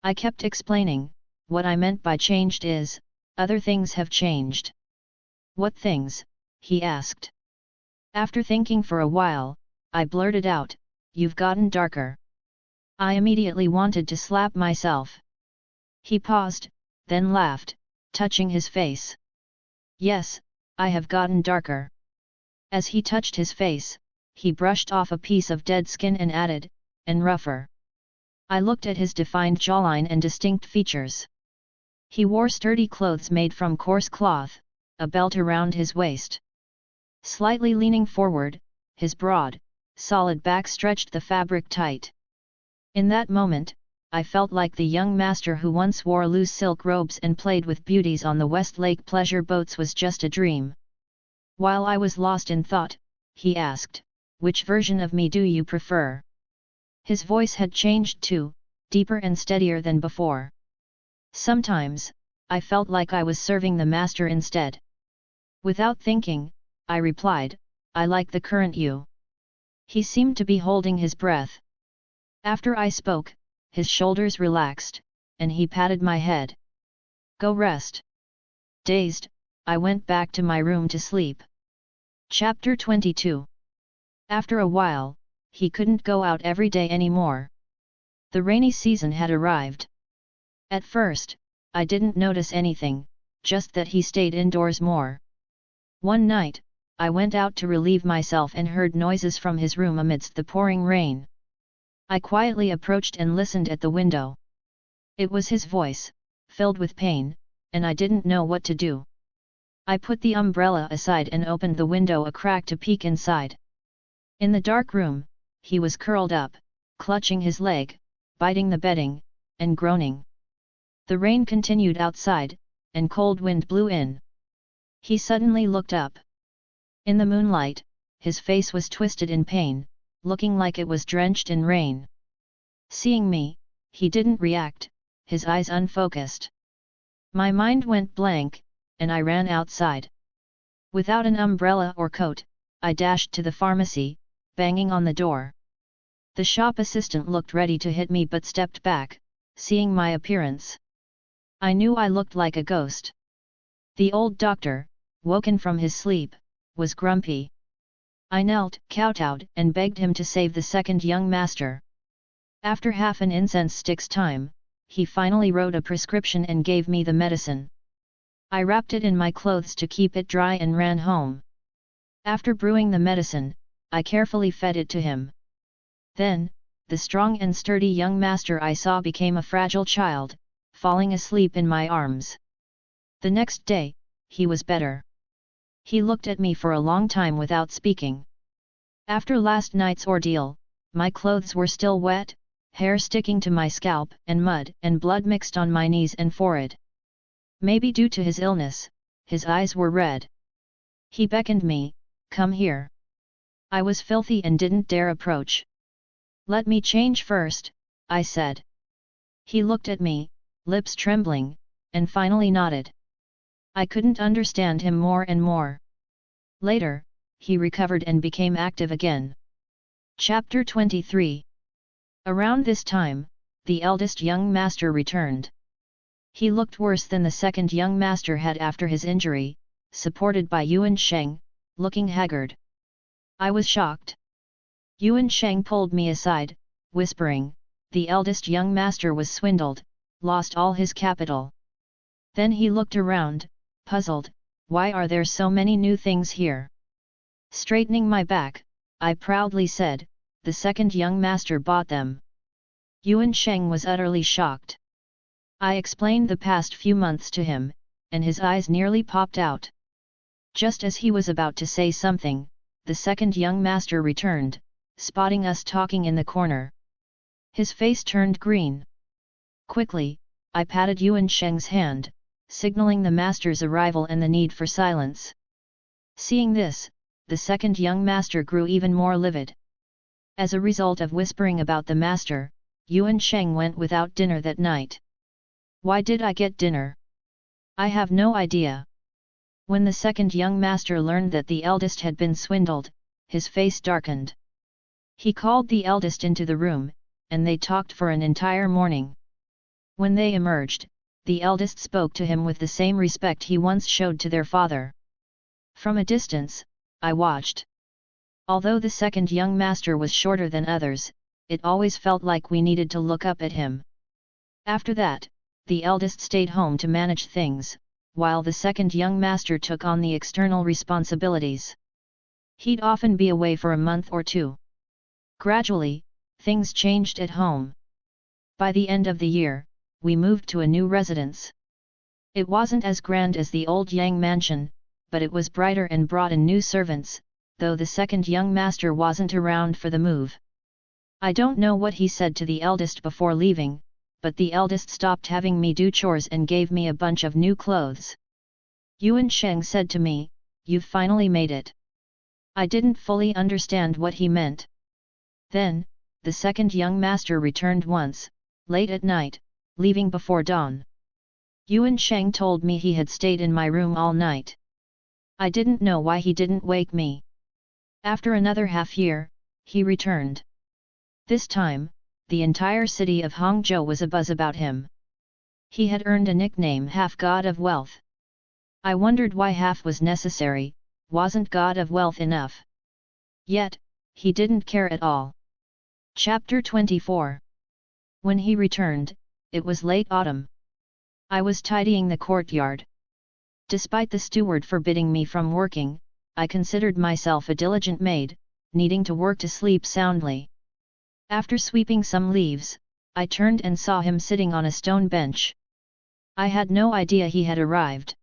I kept explaining, "What I meant by changed is, other things have changed." "What things?" he asked. After thinking for a while, I blurted out, "You've gotten darker." I immediately wanted to slap myself. He paused, then laughed, touching his face. "Yes, I have gotten darker." As he touched his face, he brushed off a piece of dead skin and added, "and rougher." I looked at his defined jawline and distinct features. He wore sturdy clothes made from coarse cloth, a belt around his waist. Slightly leaning forward, his broad, solid back stretched the fabric tight. In that moment, I felt like the young master who once wore loose silk robes and played with beauties on the West Lake pleasure boats was just a dream. While I was lost in thought, he asked, "Which version of me do you prefer?" His voice had changed too, deeper and steadier than before. Sometimes, I felt like I was serving the master instead. Without thinking, I replied, "I like the current you." He seemed to be holding his breath. After I spoke, his shoulders relaxed, and he patted my head. "Go rest." Dazed, I went back to my room to sleep. Chapter 22. After a while, he couldn't go out every day anymore. The rainy season had arrived. At first, I didn't notice anything, just that he stayed indoors more. One night, I went out to relieve myself and heard noises from his room amidst the pouring rain. I quietly approached and listened at the window. It was his voice, filled with pain, and I didn't know what to do. I put the umbrella aside and opened the window a crack to peek inside. In the dark room, he was curled up, clutching his leg, biting the bedding, and groaning. The rain continued outside, and cold wind blew in. He suddenly looked up. In the moonlight, his face was twisted in pain, looking like it was drenched in rain. Seeing me, he didn't react, his eyes unfocused. My mind went blank, and I ran outside. Without an umbrella or coat, I dashed to the pharmacy, banging on the door. The shop assistant looked ready to hit me but stepped back, seeing my appearance. I knew I looked like a ghost. The old doctor, woken from his sleep, was grumpy. I knelt, kowtowed, and begged him to save the second young master. After half an incense stick's time, he finally wrote a prescription and gave me the medicine. I wrapped it in my clothes to keep it dry and ran home. After brewing the medicine, I carefully fed it to him. Then, the strong and sturdy young master I saw became a fragile child, falling asleep in my arms. The next day, he was better. He looked at me for a long time without speaking. After last night's ordeal, my clothes were still wet, hair sticking to my scalp, and mud and blood mixed on my knees and forehead. Maybe due to his illness, his eyes were red. He beckoned me, "Come here." I was filthy and didn't dare approach. "Let me change first," I said. He looked at me, lips trembling, and finally nodded. I couldn't understand him more and more. Later, he recovered and became active again. Chapter 23. Around this time, the eldest young master returned. He looked worse than the second young master had after his injury, supported by Yuan Sheng, looking haggard. I was shocked. Yuan Sheng pulled me aside, whispering, "The eldest young master was swindled, lost all his capital." Then he looked around, puzzled, "Why are there so many new things here?" Straightening my back, I proudly said, "The second young master bought them." Yuan Sheng was utterly shocked. I explained the past few months to him, and his eyes nearly popped out. Just as he was about to say something, the second young master returned, spotting us talking in the corner. His face turned green. Quickly, I patted Yuan Sheng's hand, signaling the master's arrival and the need for silence. Seeing this, the second young master grew even more livid. As a result of whispering about the master, Yuan Sheng went without dinner that night. Why did I get dinner? I have no idea. When the second young master learned that the eldest had been swindled, his face darkened. He called the eldest into the room, and they talked for an entire morning. When they emerged, the eldest spoke to him with the same respect he once showed to their father. From a distance, I watched. Although the second young master was shorter than others, it always felt like we needed to look up at him. After that, the eldest stayed home to manage things, while the second young master took on the external responsibilities. He'd often be away for a month or two. Gradually, things changed at home. By the end of the year, we moved to a new residence. It wasn't as grand as the old Yang mansion, but it was brighter and brought in new servants, though the second young master wasn't around for the move. I don't know what he said to the eldest before leaving, but the eldest stopped having me do chores and gave me a bunch of new clothes. Yuan Sheng said to me, "You've finally made it." I didn't fully understand what he meant. Then, the second young master returned once, late at night, leaving before dawn. Yuan Sheng told me he had stayed in my room all night. I didn't know why he didn't wake me. After another half-year, he returned. This time, the entire city of Hangzhou was abuzz about him. He had earned a nickname half-god of wealth. I wondered why half was necessary, wasn't god of wealth enough? Yet, he didn't care at all. Chapter 24. When he returned, it was late autumn. I was tidying the courtyard. Despite the steward forbidding me from working, I considered myself a diligent maid, needing to work to sleep soundly. After sweeping some leaves, I turned and saw him sitting on a stone bench. I had no idea he had arrived.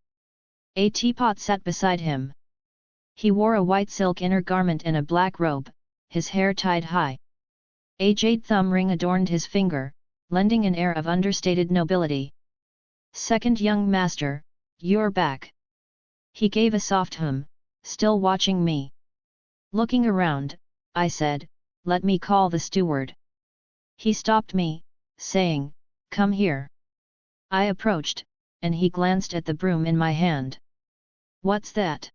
A teapot sat beside him. He wore a white silk inner garment and a black robe, his hair tied high. A jade thumb ring adorned his finger, lending an air of understated nobility. "Second young master, you're back." He gave a soft hum, still watching me. Looking around, I said, "Let me call the steward." He stopped me, saying, "Come here." I approached, and he glanced at the broom in my hand. "What's that?"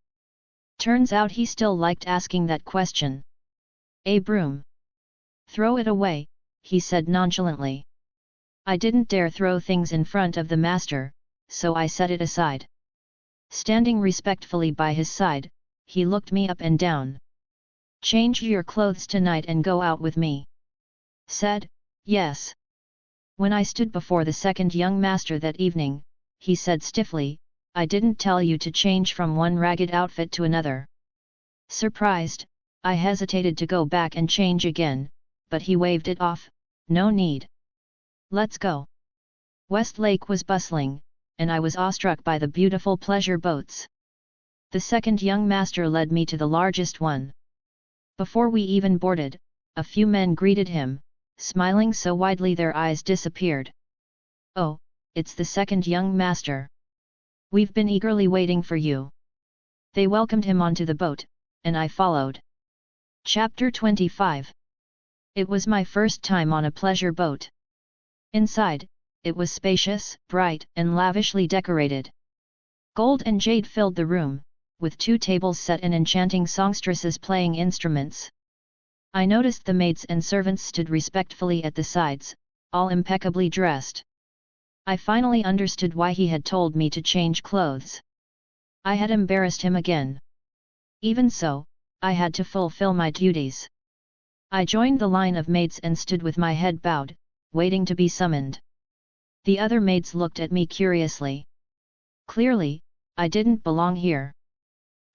Turns out he still liked asking that question. "A broom." "Throw it away," he said nonchalantly. I didn't dare throw things in front of the master, so I set it aside. Standing respectfully by his side, he looked me up and down. "Change your clothes tonight and go out with me." Said, "Yes." When I stood before the second young master that evening, he said stiffly, "I didn't tell you to change from one ragged outfit to another." Surprised, I hesitated to go back and change again, but he waved it off. No need. Let's go. Westlake was bustling, and I was awestruck by the beautiful pleasure boats. The second young master led me to the largest one. Before we even boarded, a few men greeted him, smiling so widely their eyes disappeared. Oh, it's the second young master. We've been eagerly waiting for you. They welcomed him onto the boat, and I followed. Chapter 25. It was my first time on a pleasure boat. Inside, it was spacious, bright, and lavishly decorated. Gold and jade filled the room, with 2 tables set and enchanting songstresses playing instruments. I noticed the maids and servants stood respectfully at the sides, all impeccably dressed. I finally understood why he had told me to change clothes. I had embarrassed him again. Even so, I had to fulfill my duties. I joined the line of maids and stood with my head bowed, waiting to be summoned. The other maids looked at me curiously. Clearly, I didn't belong here.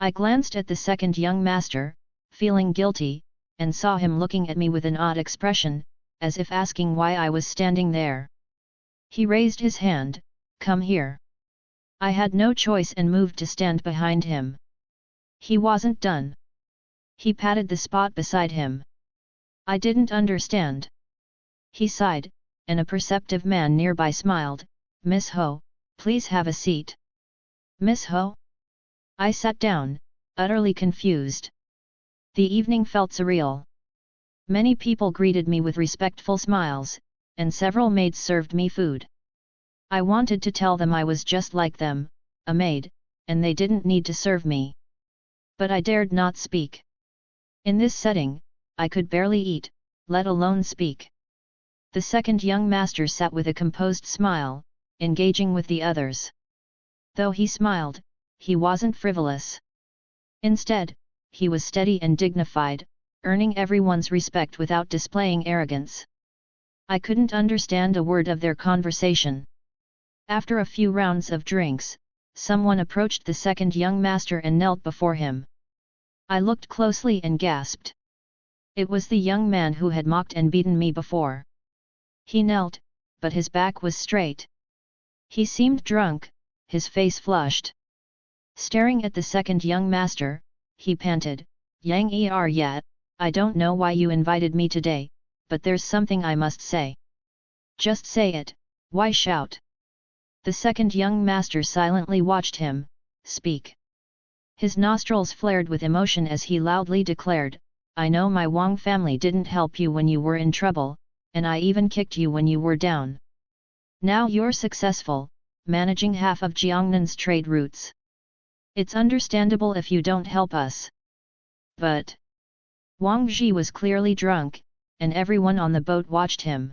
I glanced at the second young master, feeling guilty, and saw him looking at me with an odd expression, as if asking why I was standing there. He raised his hand. Come here. I had no choice and moved to stand behind him. He wasn't done. He patted the spot beside him. I didn't understand. He sighed, and a perceptive man nearby smiled. Miss Ho, please have a seat. Miss Ho? I sat down, utterly confused. The evening felt surreal. Many people greeted me with respectful smiles, and several maids served me food. I wanted to tell them I was just like them, a maid, and they didn't need to serve me. But I dared not speak. In this setting, I could barely eat, let alone speak. The second young master sat with a composed smile, engaging with the others. Though he smiled, he wasn't frivolous. Instead, he was steady and dignified, earning everyone's respect without displaying arrogance. I couldn't understand a word of their conversation. After a few rounds of drinks, someone approached the second young master and knelt before him. I looked closely and gasped. It was the young man who had mocked and beaten me before. He knelt, but his back was straight. He seemed drunk, his face flushed. Staring at the second young master, he panted, Yang er yat, I don't know why you invited me today, but there's something I must say. Just say it, why shout? The second young master silently watched him. Speak. His nostrils flared with emotion as he loudly declared, I know my Wang family didn't help you when you were in trouble, and I even kicked you when you were down. Now you're successful, managing half of Jiangnan's trade routes. It's understandable if you don't help us. But Wang Ji was clearly drunk, and everyone on the boat watched him.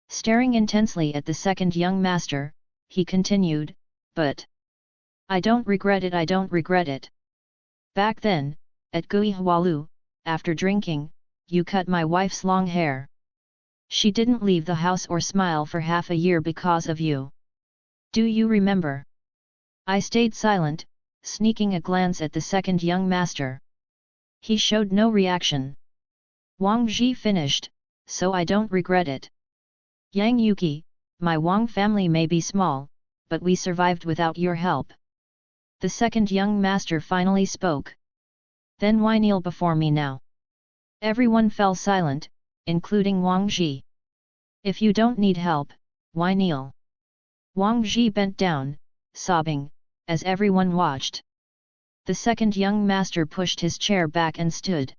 Staring intensely at the second young master, he continued, but I don't regret it, I don't regret it. Back then, at Gui Hualu, after drinking, you cut my wife's long hair. She didn't leave the house or smile for half a year because of you. Do you remember? I stayed silent, sneaking a glance at the second young master. He showed no reaction. Wang Ji finished, so I don't regret it. Yang Yuki, my Wang family may be small, but we survived without your help. The second young master finally spoke. Then why kneel before me now? Everyone fell silent, including Wang Ji. If you don't need help, why kneel? Wang Ji bent down, sobbing, as everyone watched. The second young master pushed his chair back and stood.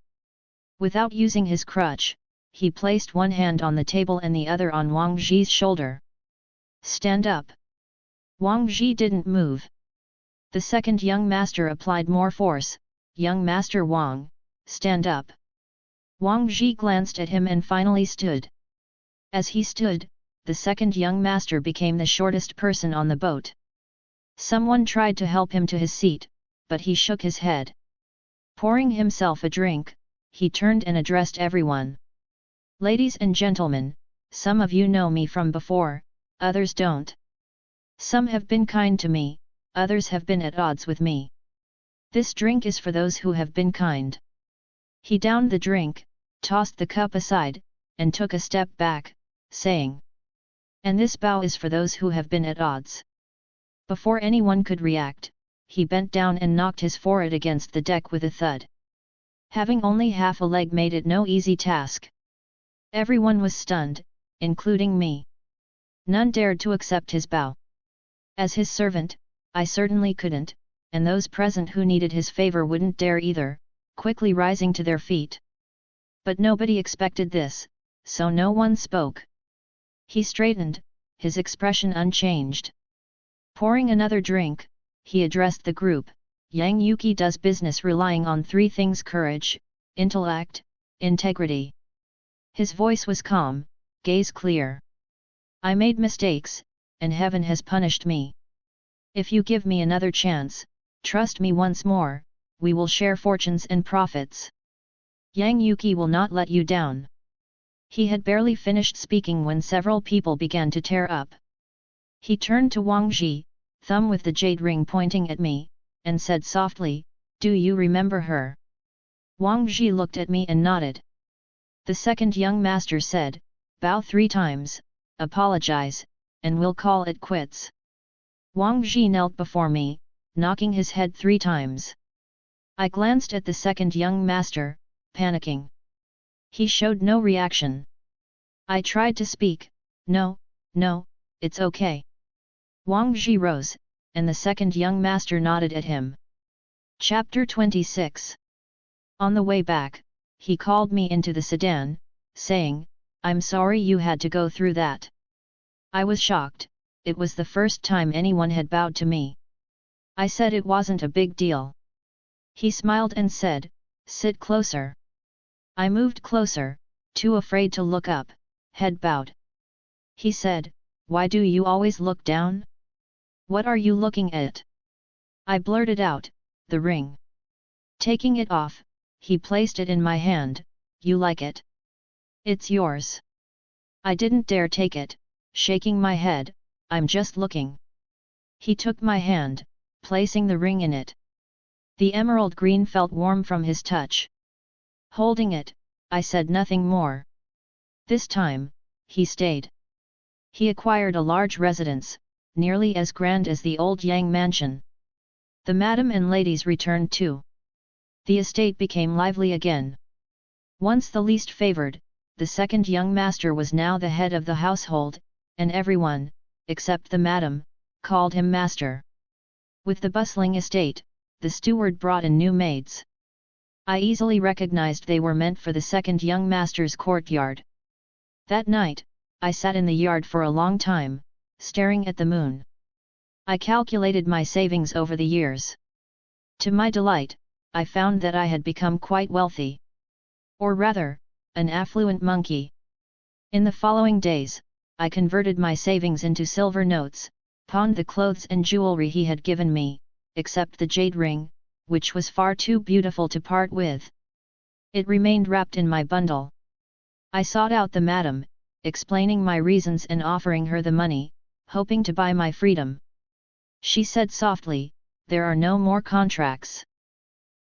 Without using his crutch, he placed one hand on the table and the other on Wang Ji's shoulder. Stand up. Wang Ji didn't move. The second young master applied more force. Young Master Wang, stand up. Wang Ji glanced at him and finally stood. As he stood, the second young master became the shortest person on the boat. Someone tried to help him to his seat, but he shook his head. Pouring himself a drink, he turned and addressed everyone. Ladies and gentlemen, some of you know me from before, others don't. Some have been kind to me, others have been at odds with me. This drink is for those who have been kind. He downed the drink, tossed the cup aside, and took a step back, saying, "And this bow is for those who have been at odds." Before anyone could react, he bent down and knocked his forehead against the deck with a thud. Having only half a leg made it no easy task. Everyone was stunned, including me. None dared to accept his bow. As his servant, I certainly couldn't, and those present who needed his favor wouldn't dare either, quickly rising to their feet. But nobody expected this, so no one spoke. He straightened, his expression unchanged. Pouring another drink, he addressed the group. "Yang Yuki does business relying on three things: courage, intellect, integrity." His voice was calm, gaze clear. "I made mistakes, and heaven has punished me. If you give me another chance, trust me once more, we will share fortunes and profits. Yang Yuki will not let you down." He had barely finished speaking when several people began to tear up. He turned to Wang Ji, thumb with the jade ring pointing at me, and said softly, "Do you remember her?" Wang Ji looked at me and nodded. The second young master said, "Bow 3 times, apologize, and we'll call it quits." Wang Ji knelt before me, knocking his head 3 times. I glanced at the second young master, panicking. He showed no reaction. I tried to speak, "No, no, it's okay." Wang Ji rose, and the second young master nodded at him. Chapter 26. On the way back, he called me into the sedan, saying, "I'm sorry you had to go through that." I was shocked, it was the first time anyone had bowed to me. I said it wasn't a big deal. He smiled and said, "Sit closer." I moved closer, too afraid to look up, head bowed. He said, "Why do you always look down? What are you looking at?" I blurted out, "The ring." Taking it off, he placed it in my hand. "You like it? It's yours." I didn't dare take it, shaking my head, "I'm just looking." He took my hand, placing the ring in it. The emerald green felt warm from his touch. Holding it, I said nothing more. This time, he stayed. He acquired a large residence, nearly as grand as the old Yang mansion. The madam and ladies returned too. The estate became lively again. Once the least favored, the second young master was now the head of the household, and everyone, except the madam, called him master. With the bustling estate, the steward brought in new maids. I easily recognized they were meant for the second young master's courtyard. That night, I sat in the yard for a long time, staring at the moon. I calculated my savings over the years. To my delight, I found that I had become quite wealthy. Or rather, an affluent monkey. In the following days, I converted my savings into silver notes, pawned the clothes and jewelry he had given me, except the jade ring, which was far too beautiful to part with. It remained wrapped in my bundle. I sought out the madam, explaining my reasons and offering her the money, hoping to buy my freedom. She said softly, "There are no more contracts."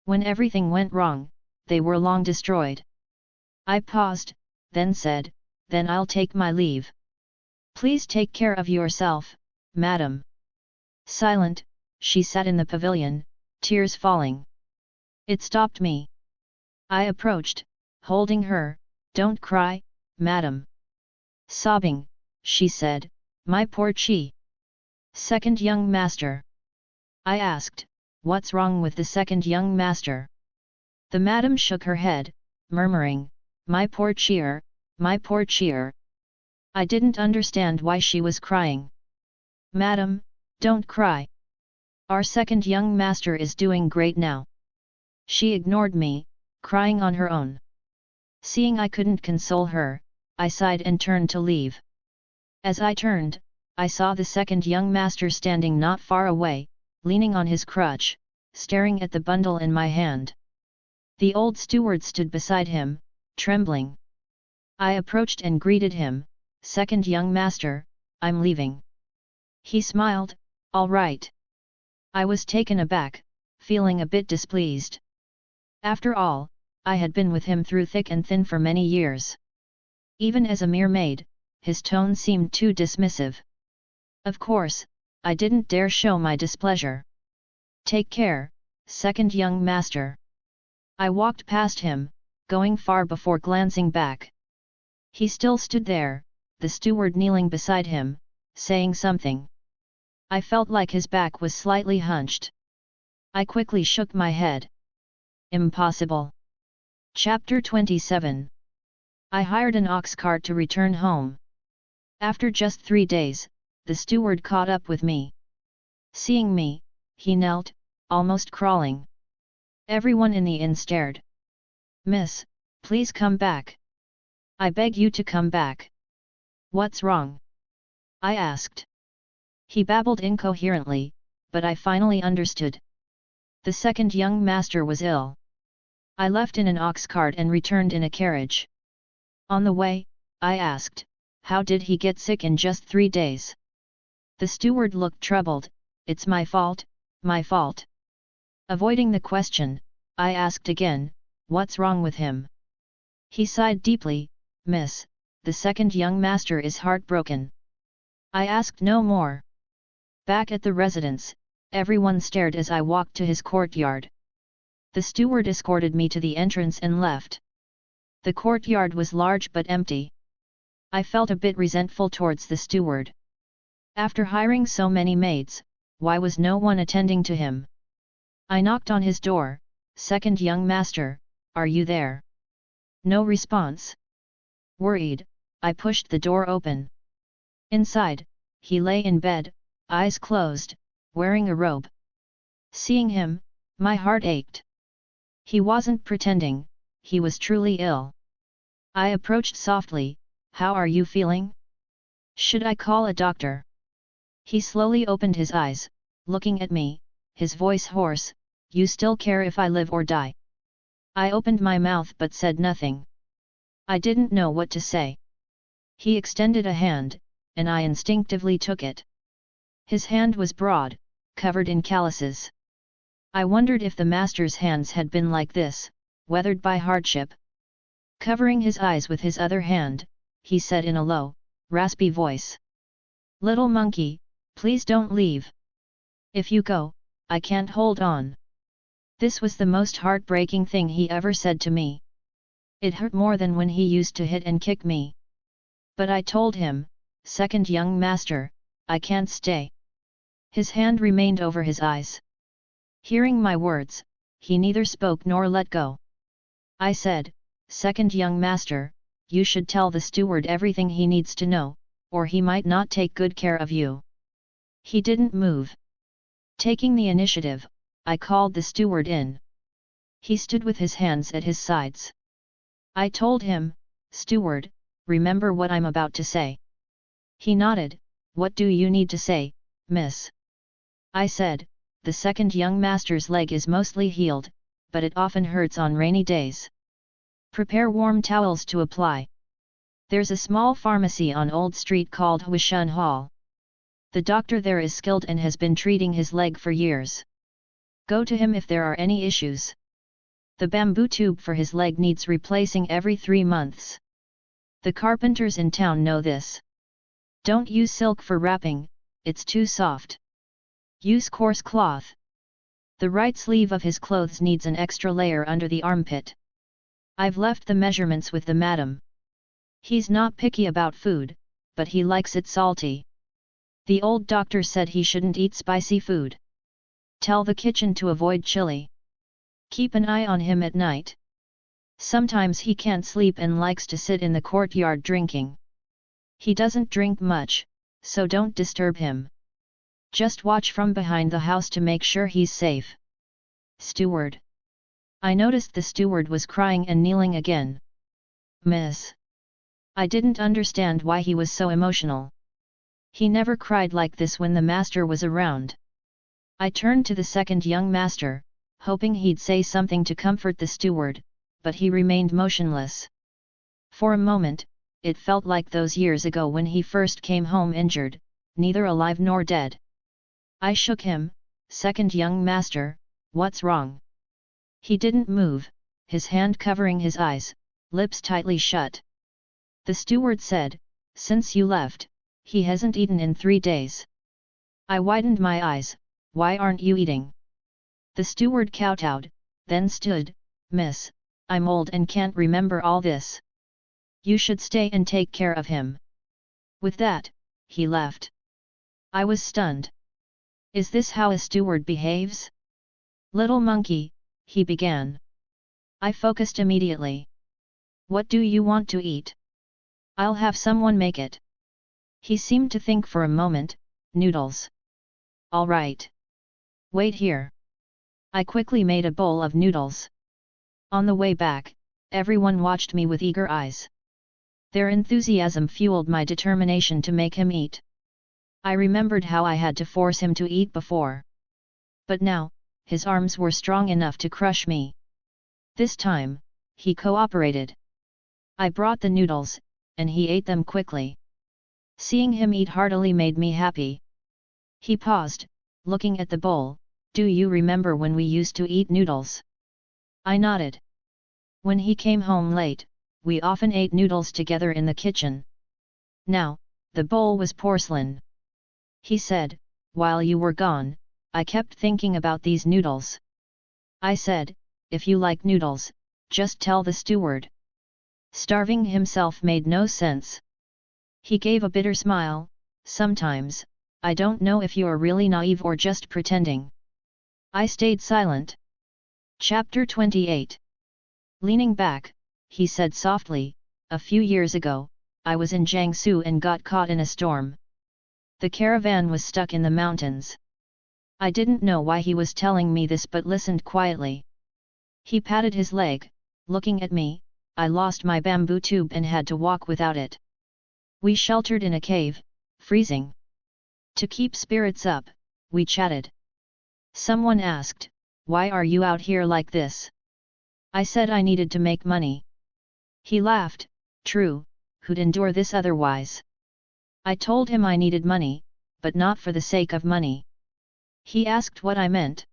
When everything went wrong, they were long destroyed. I paused, then said, "Then I'll take my leave. Please take care of yourself, madam." Silent, she sat in the pavilion, tears falling. It stopped me. I approached, holding her. "Don't cry, madam." Sobbing, she said, "My poor Chi." Second young master. I asked, "What's wrong with the second young master?" The madam shook her head, murmuring, "My poor cheer, my poor cheer." I didn't understand why she was crying. "Madam, don't cry. Our second young master is doing great now." She ignored me, crying on her own. Seeing I couldn't console her, I sighed and turned to leave. As I turned, I saw the second young master standing not far away, leaning on his crutch, staring at the bundle in my hand. The old steward stood beside him, trembling. I approached and greeted him, "Second young master, I'm leaving." He smiled, "All right." I was taken aback, feeling a bit displeased. After all, I had been with him through thick and thin for many years. Even as a mere maid, his tone seemed too dismissive. Of course, I didn't dare show my displeasure. Take care, second young master. I walked past him, going far before glancing back. He still stood there, the steward kneeling beside him, saying something. I felt like his back was slightly hunched. I quickly shook my head. Impossible. Chapter 27. I hired an ox cart to return home. After just 3 days, the steward caught up with me. Seeing me, he knelt, almost crawling. Everyone in the inn stared. Miss, please come back. I beg you to come back. What's wrong? I asked. He babbled incoherently, but I finally understood. The second young master was ill. I left in an ox cart and returned in a carriage. On the way, I asked, how did he get sick in just 3 days? The steward looked troubled. It's my fault, my fault. Avoiding the question, I asked again, what's wrong with him? He sighed deeply, Miss, the second young master is heartbroken. I asked no more. Back at the residence, everyone stared as I walked to his courtyard. The steward escorted me to the entrance and left. The courtyard was large but empty. I felt a bit resentful towards the steward. After hiring so many maids, why was no one attending to him? I knocked on his door. Second young master, are you there? No response. Worried, I pushed the door open. Inside, he lay in bed, eyes closed, wearing a robe. Seeing him, my heart ached. He wasn't pretending, he was truly ill. I approached softly, how are you feeling? Should I call a doctor? He slowly opened his eyes, looking at me, his voice hoarse, you still care if I live or die? I opened my mouth but said nothing. I didn't know what to say. He extended a hand, and I instinctively took it. His hand was broad, covered in calluses. I wondered if the master's hands had been like this, weathered by hardship. Covering his eyes with his other hand, he said in a low, raspy voice. Little monkey, please don't leave. If you go, I can't hold on. This was the most heartbreaking thing he ever said to me. It hurt more than when he used to hit and kick me. But I told him, second young master, I can't stay. His hand remained over his eyes. Hearing my words, he neither spoke nor let go. I said, second young master, you should tell the steward everything he needs to know, or he might not take good care of you. He didn't move. Taking the initiative, I called the steward in. He stood with his hands at his sides. I told him, steward, remember what I'm about to say. He nodded, what do you need to say, miss? I said, the second young master's leg is mostly healed, but it often hurts on rainy days. Prepare warm towels to apply. There's a small pharmacy on Old Street called Huishun Hall. The doctor there is skilled and has been treating his leg for years. Go to him if there are any issues. The bamboo tube for his leg needs replacing every 3 months. The carpenters in town know this. Don't use silk for wrapping, it's too soft. Use coarse cloth. The right sleeve of his clothes needs an extra layer under the armpit. I've left the measurements with the madam. He's not picky about food, but he likes it salty. The old doctor said he shouldn't eat spicy food. Tell the kitchen to avoid chili. Keep an eye on him at night. Sometimes he can't sleep and likes to sit in the courtyard drinking. He doesn't drink much, so don't disturb him. Just watch from behind the house to make sure he's safe. Steward. I noticed the steward was crying and kneeling again. Miss. I didn't understand why he was so emotional. He never cried like this when the master was around. I turned to the second young master, hoping he'd say something to comfort the steward, but he remained motionless. For a moment, it felt like those years ago when he first came home injured, neither alive nor dead. I shook him, second young master, what's wrong? He didn't move. his hand covering his eyes, lips tightly shut. The steward said, "Since you left, he hasn't eaten in 3 days." I widened my eyes, "Why aren't you eating?" The steward kowtowed, then stood, "Miss, I'm old and can't remember all this. You should stay and take care of him." With that, he left. I was stunned. Is this how a steward behaves? "Little monkey," he began. I focused immediately. "What do you want to eat? I'll have someone make it." He seemed to think for a moment. "Noodles." "All right. Wait here." I quickly made a bowl of noodles. On the way back, everyone watched me with eager eyes. Their enthusiasm fueled my determination to make him eat. I remembered how I had to force him to eat before. But now, his arms were strong enough to crush me. This time, he cooperated. I brought the noodles, and he ate them quickly. Seeing him eat heartily made me happy. He paused, looking at the bowl. "Do you remember when we used to eat noodles?" I nodded. When he came home late, we often ate noodles together in the kitchen. Now, the bowl was porcelain. He said, "While you were gone, I kept thinking about these noodles." I said, "If you like noodles, just tell the steward." Starving himself made no sense. He gave a bitter smile. "Sometimes, I don't know if you're really naive or just pretending." I stayed silent. Chapter 28. Leaning back, he said softly, "A few years ago, I was in Jiangsu and got caught in a storm. The caravan was stuck in the mountains." I didn't know why he was telling me this but listened quietly. He patted his leg, looking at me. "I lost my bamboo tube and had to walk without it. We sheltered in a cave, freezing. To keep spirits up, we chatted. Someone asked, 'Why are you out here like this?' I said I needed to make money." He laughed. "True, who'd endure this otherwise?" I told him I needed money, but not for the sake of money. He asked what I meant.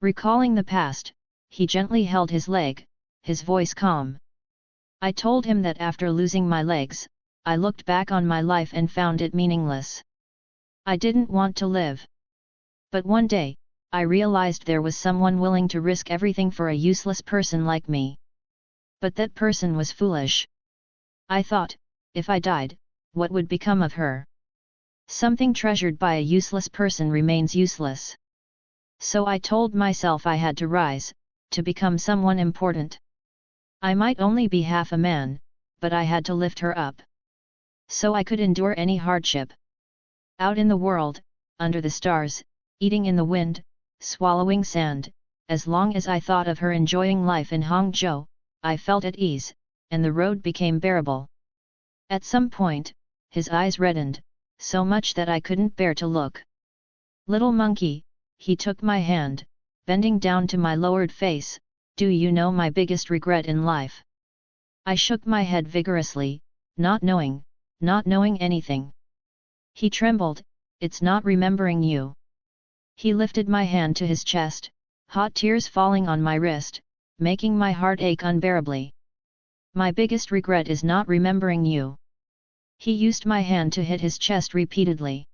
Recalling the past, he gently held his leg, his voice calm. I told him that after losing my legs, I looked back on my life and found it meaningless. I didn't want to live. But one day, I realized there was someone willing to risk everything for a useless person like me. But that person was foolish. I thought, if I died, what would become of her? Something treasured by a useless person remains useless. So I told myself I had to rise, to become someone important. I might only be half a man, but I had to lift her up. So I could endure any hardship. Out in the world, under the stars, eating in the wind, swallowing sand, as long as I thought of her enjoying life in Hangzhou, I felt at ease, and the road became bearable. At some point, his eyes reddened, so much that I couldn't bear to look. "Little monkey," he took my hand, bending down to my lowered face, "do you know my biggest regret in life?" I shook my head vigorously, not knowing anything. He trembled, "It's not remembering you." He lifted my hand to his chest, hot tears falling on my wrist, making my heart ache unbearably. "My biggest regret is not remembering you." He used my hand to hit his chest repeatedly.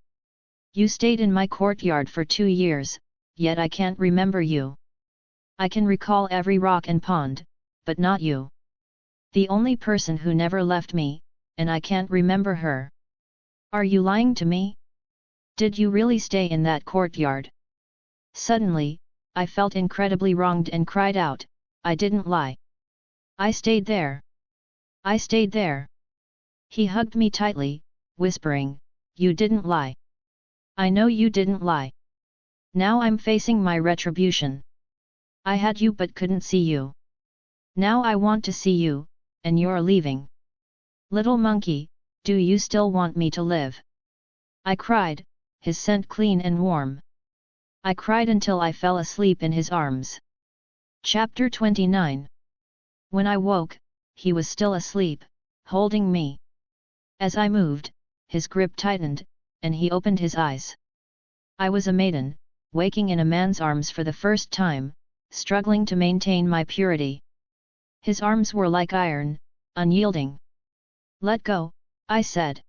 "You stayed in my courtyard for 2 years, yet I can't remember you. I can recall every rock and pond, but not you. The only person who never left me, and I can't remember her. Are you lying to me? Did you really stay in that courtyard?" Suddenly, I felt incredibly wronged and cried out, "I didn't lie. I stayed there. I stayed there." He hugged me tightly, whispering, "You didn't lie. I know you didn't lie. Now I'm facing my retribution. I had you but couldn't see you. Now I want to see you, and you're leaving. Little monkey, do you still want me to live?" I cried, his scent clean and warm. I cried until I fell asleep in his arms. Chapter 29. When I woke, he was still asleep, holding me. As I moved, his grip tightened, and he opened his eyes. I was a maiden, waking in a man's arms for the first time, struggling to maintain my purity. His arms were like iron, unyielding. "Let go," I said.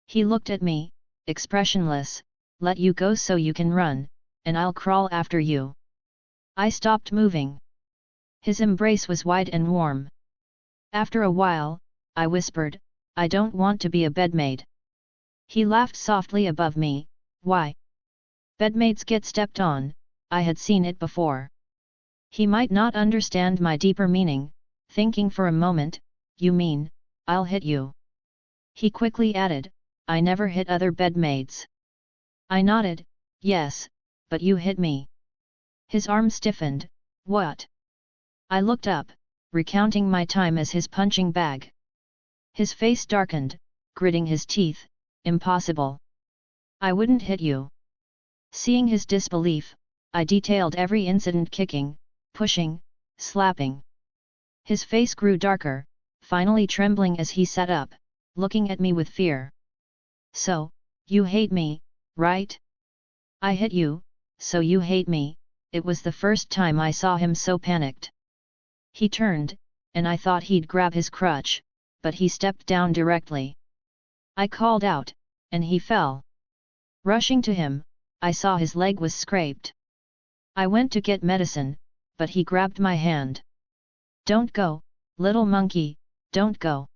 He looked at me, expressionless. "Let you go so you can run, and I'll crawl after you." I stopped moving. His embrace was wide and warm. After a while, I whispered, "I don't want to be a bedmaid." He laughed softly above me. "Why? Bedmaids get stepped on," I had seen it before. He might not understand my deeper meaning, thinking for a moment, "You mean, I'll hit you?" He quickly added, "I never hit other bedmaids." I nodded, "Yes, but you hit me." His arm stiffened. "What?" I looked up, recounting my time as his punching bag. His face darkened, gritting his teeth. "Impossible. I wouldn't hit you." Seeing his disbelief, I detailed every incident: kicking, pushing, slapping. His face grew darker, finally trembling as he sat up, looking at me with fear. "So, you hate me, right? I hit you, so you hate me." It was the first time I saw him so panicked. He turned, and I thought he'd grab his crutch, but he stepped down directly. I called out, and he fell. Rushing to him, I saw his leg was scraped. I went to get medicine, but he grabbed my hand. "Don't go, little monkey, don't go."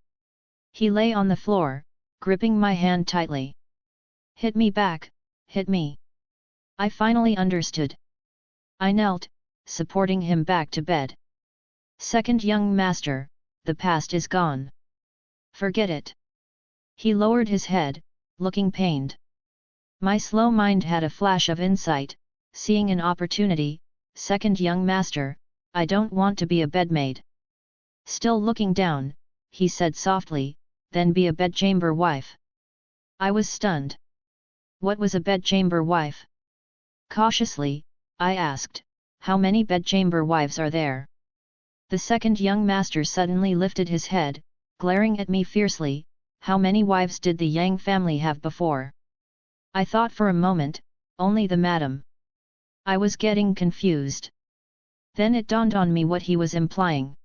He lay on the floor, gripping my hand tightly. "Hit me back, hit me." I finally understood. I knelt, supporting him back to bed. "Second young master, the past is gone. Forget it." He lowered his head, looking pained. My slow mind had a flash of insight, seeing an opportunity. "Second young master, I don't want to be a bedmaid." Still looking down, he said softly, "Then be a bedchamber wife." I was stunned. What was a bedchamber wife? Cautiously, I asked, "How many bedchamber wives are there?" The second young master suddenly lifted his head, glaring at me fiercely. "How many wives did the Yang family have before?" I thought for a moment, "Only the madam." I was getting confused. Then it dawned on me what he was implying.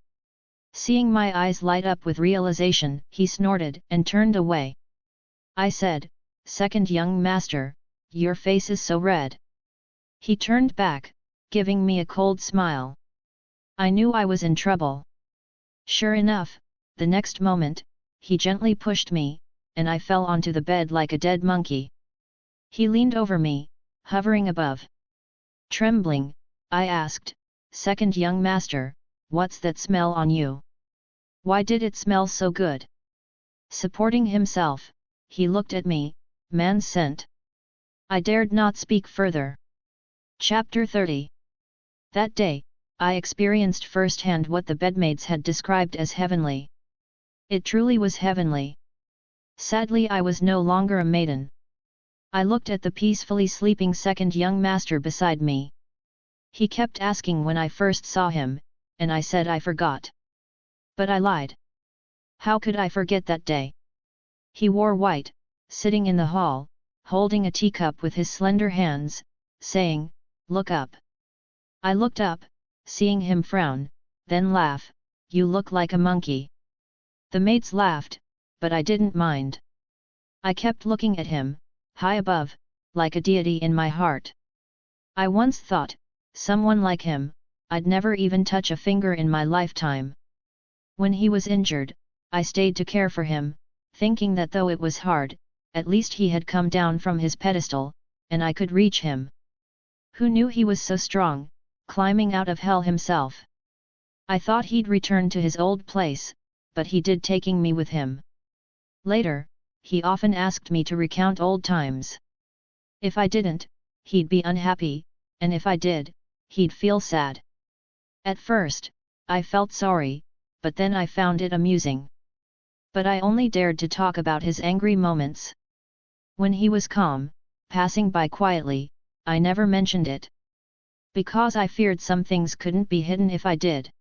Seeing my eyes light up with realization, he snorted and turned away. I said, "Second young master, your face is so red." He turned back, giving me a cold smile. I knew I was in trouble. Sure enough, the next moment, he gently pushed me, and I fell onto the bed like a dead monkey. He leaned over me, hovering above. Trembling, I asked, "Second young master, what's that smell on you? Why did it smell so good?" Supporting himself, he looked at me. "Man's scent." I dared not speak further. Chapter 30. That day, I experienced firsthand what the bedmaids had described as heavenly. It truly was heavenly. Sadly, I was no longer a maiden. I looked at the peacefully sleeping second young master beside me. He kept asking when I first saw him, and I said I forgot. But I lied. How could I forget that day? He wore white, sitting in the hall, holding a teacup with his slender hands, saying, "Look up." I looked up, seeing him frown, then laugh. "You look like a monkey." The maids laughed, but I didn't mind. I kept looking at him, high above, like a deity in my heart. I once thought, someone like him, I'd never even touch a finger in my lifetime. When he was injured, I stayed to care for him, thinking that though it was hard, at least he had come down from his pedestal, and I could reach him. Who knew he was so strong, climbing out of hell himself? I thought he'd return to his old place, but he did, taking me with him. Later, he often asked me to recount old times. If I didn't, he'd be unhappy, and if I did, he'd feel sad. At first, I felt sorry, but then I found it amusing. But I only dared to talk about his angry moments. When he was calm, passing by quietly, I never mentioned it. Because I feared some things couldn't be hidden if I did.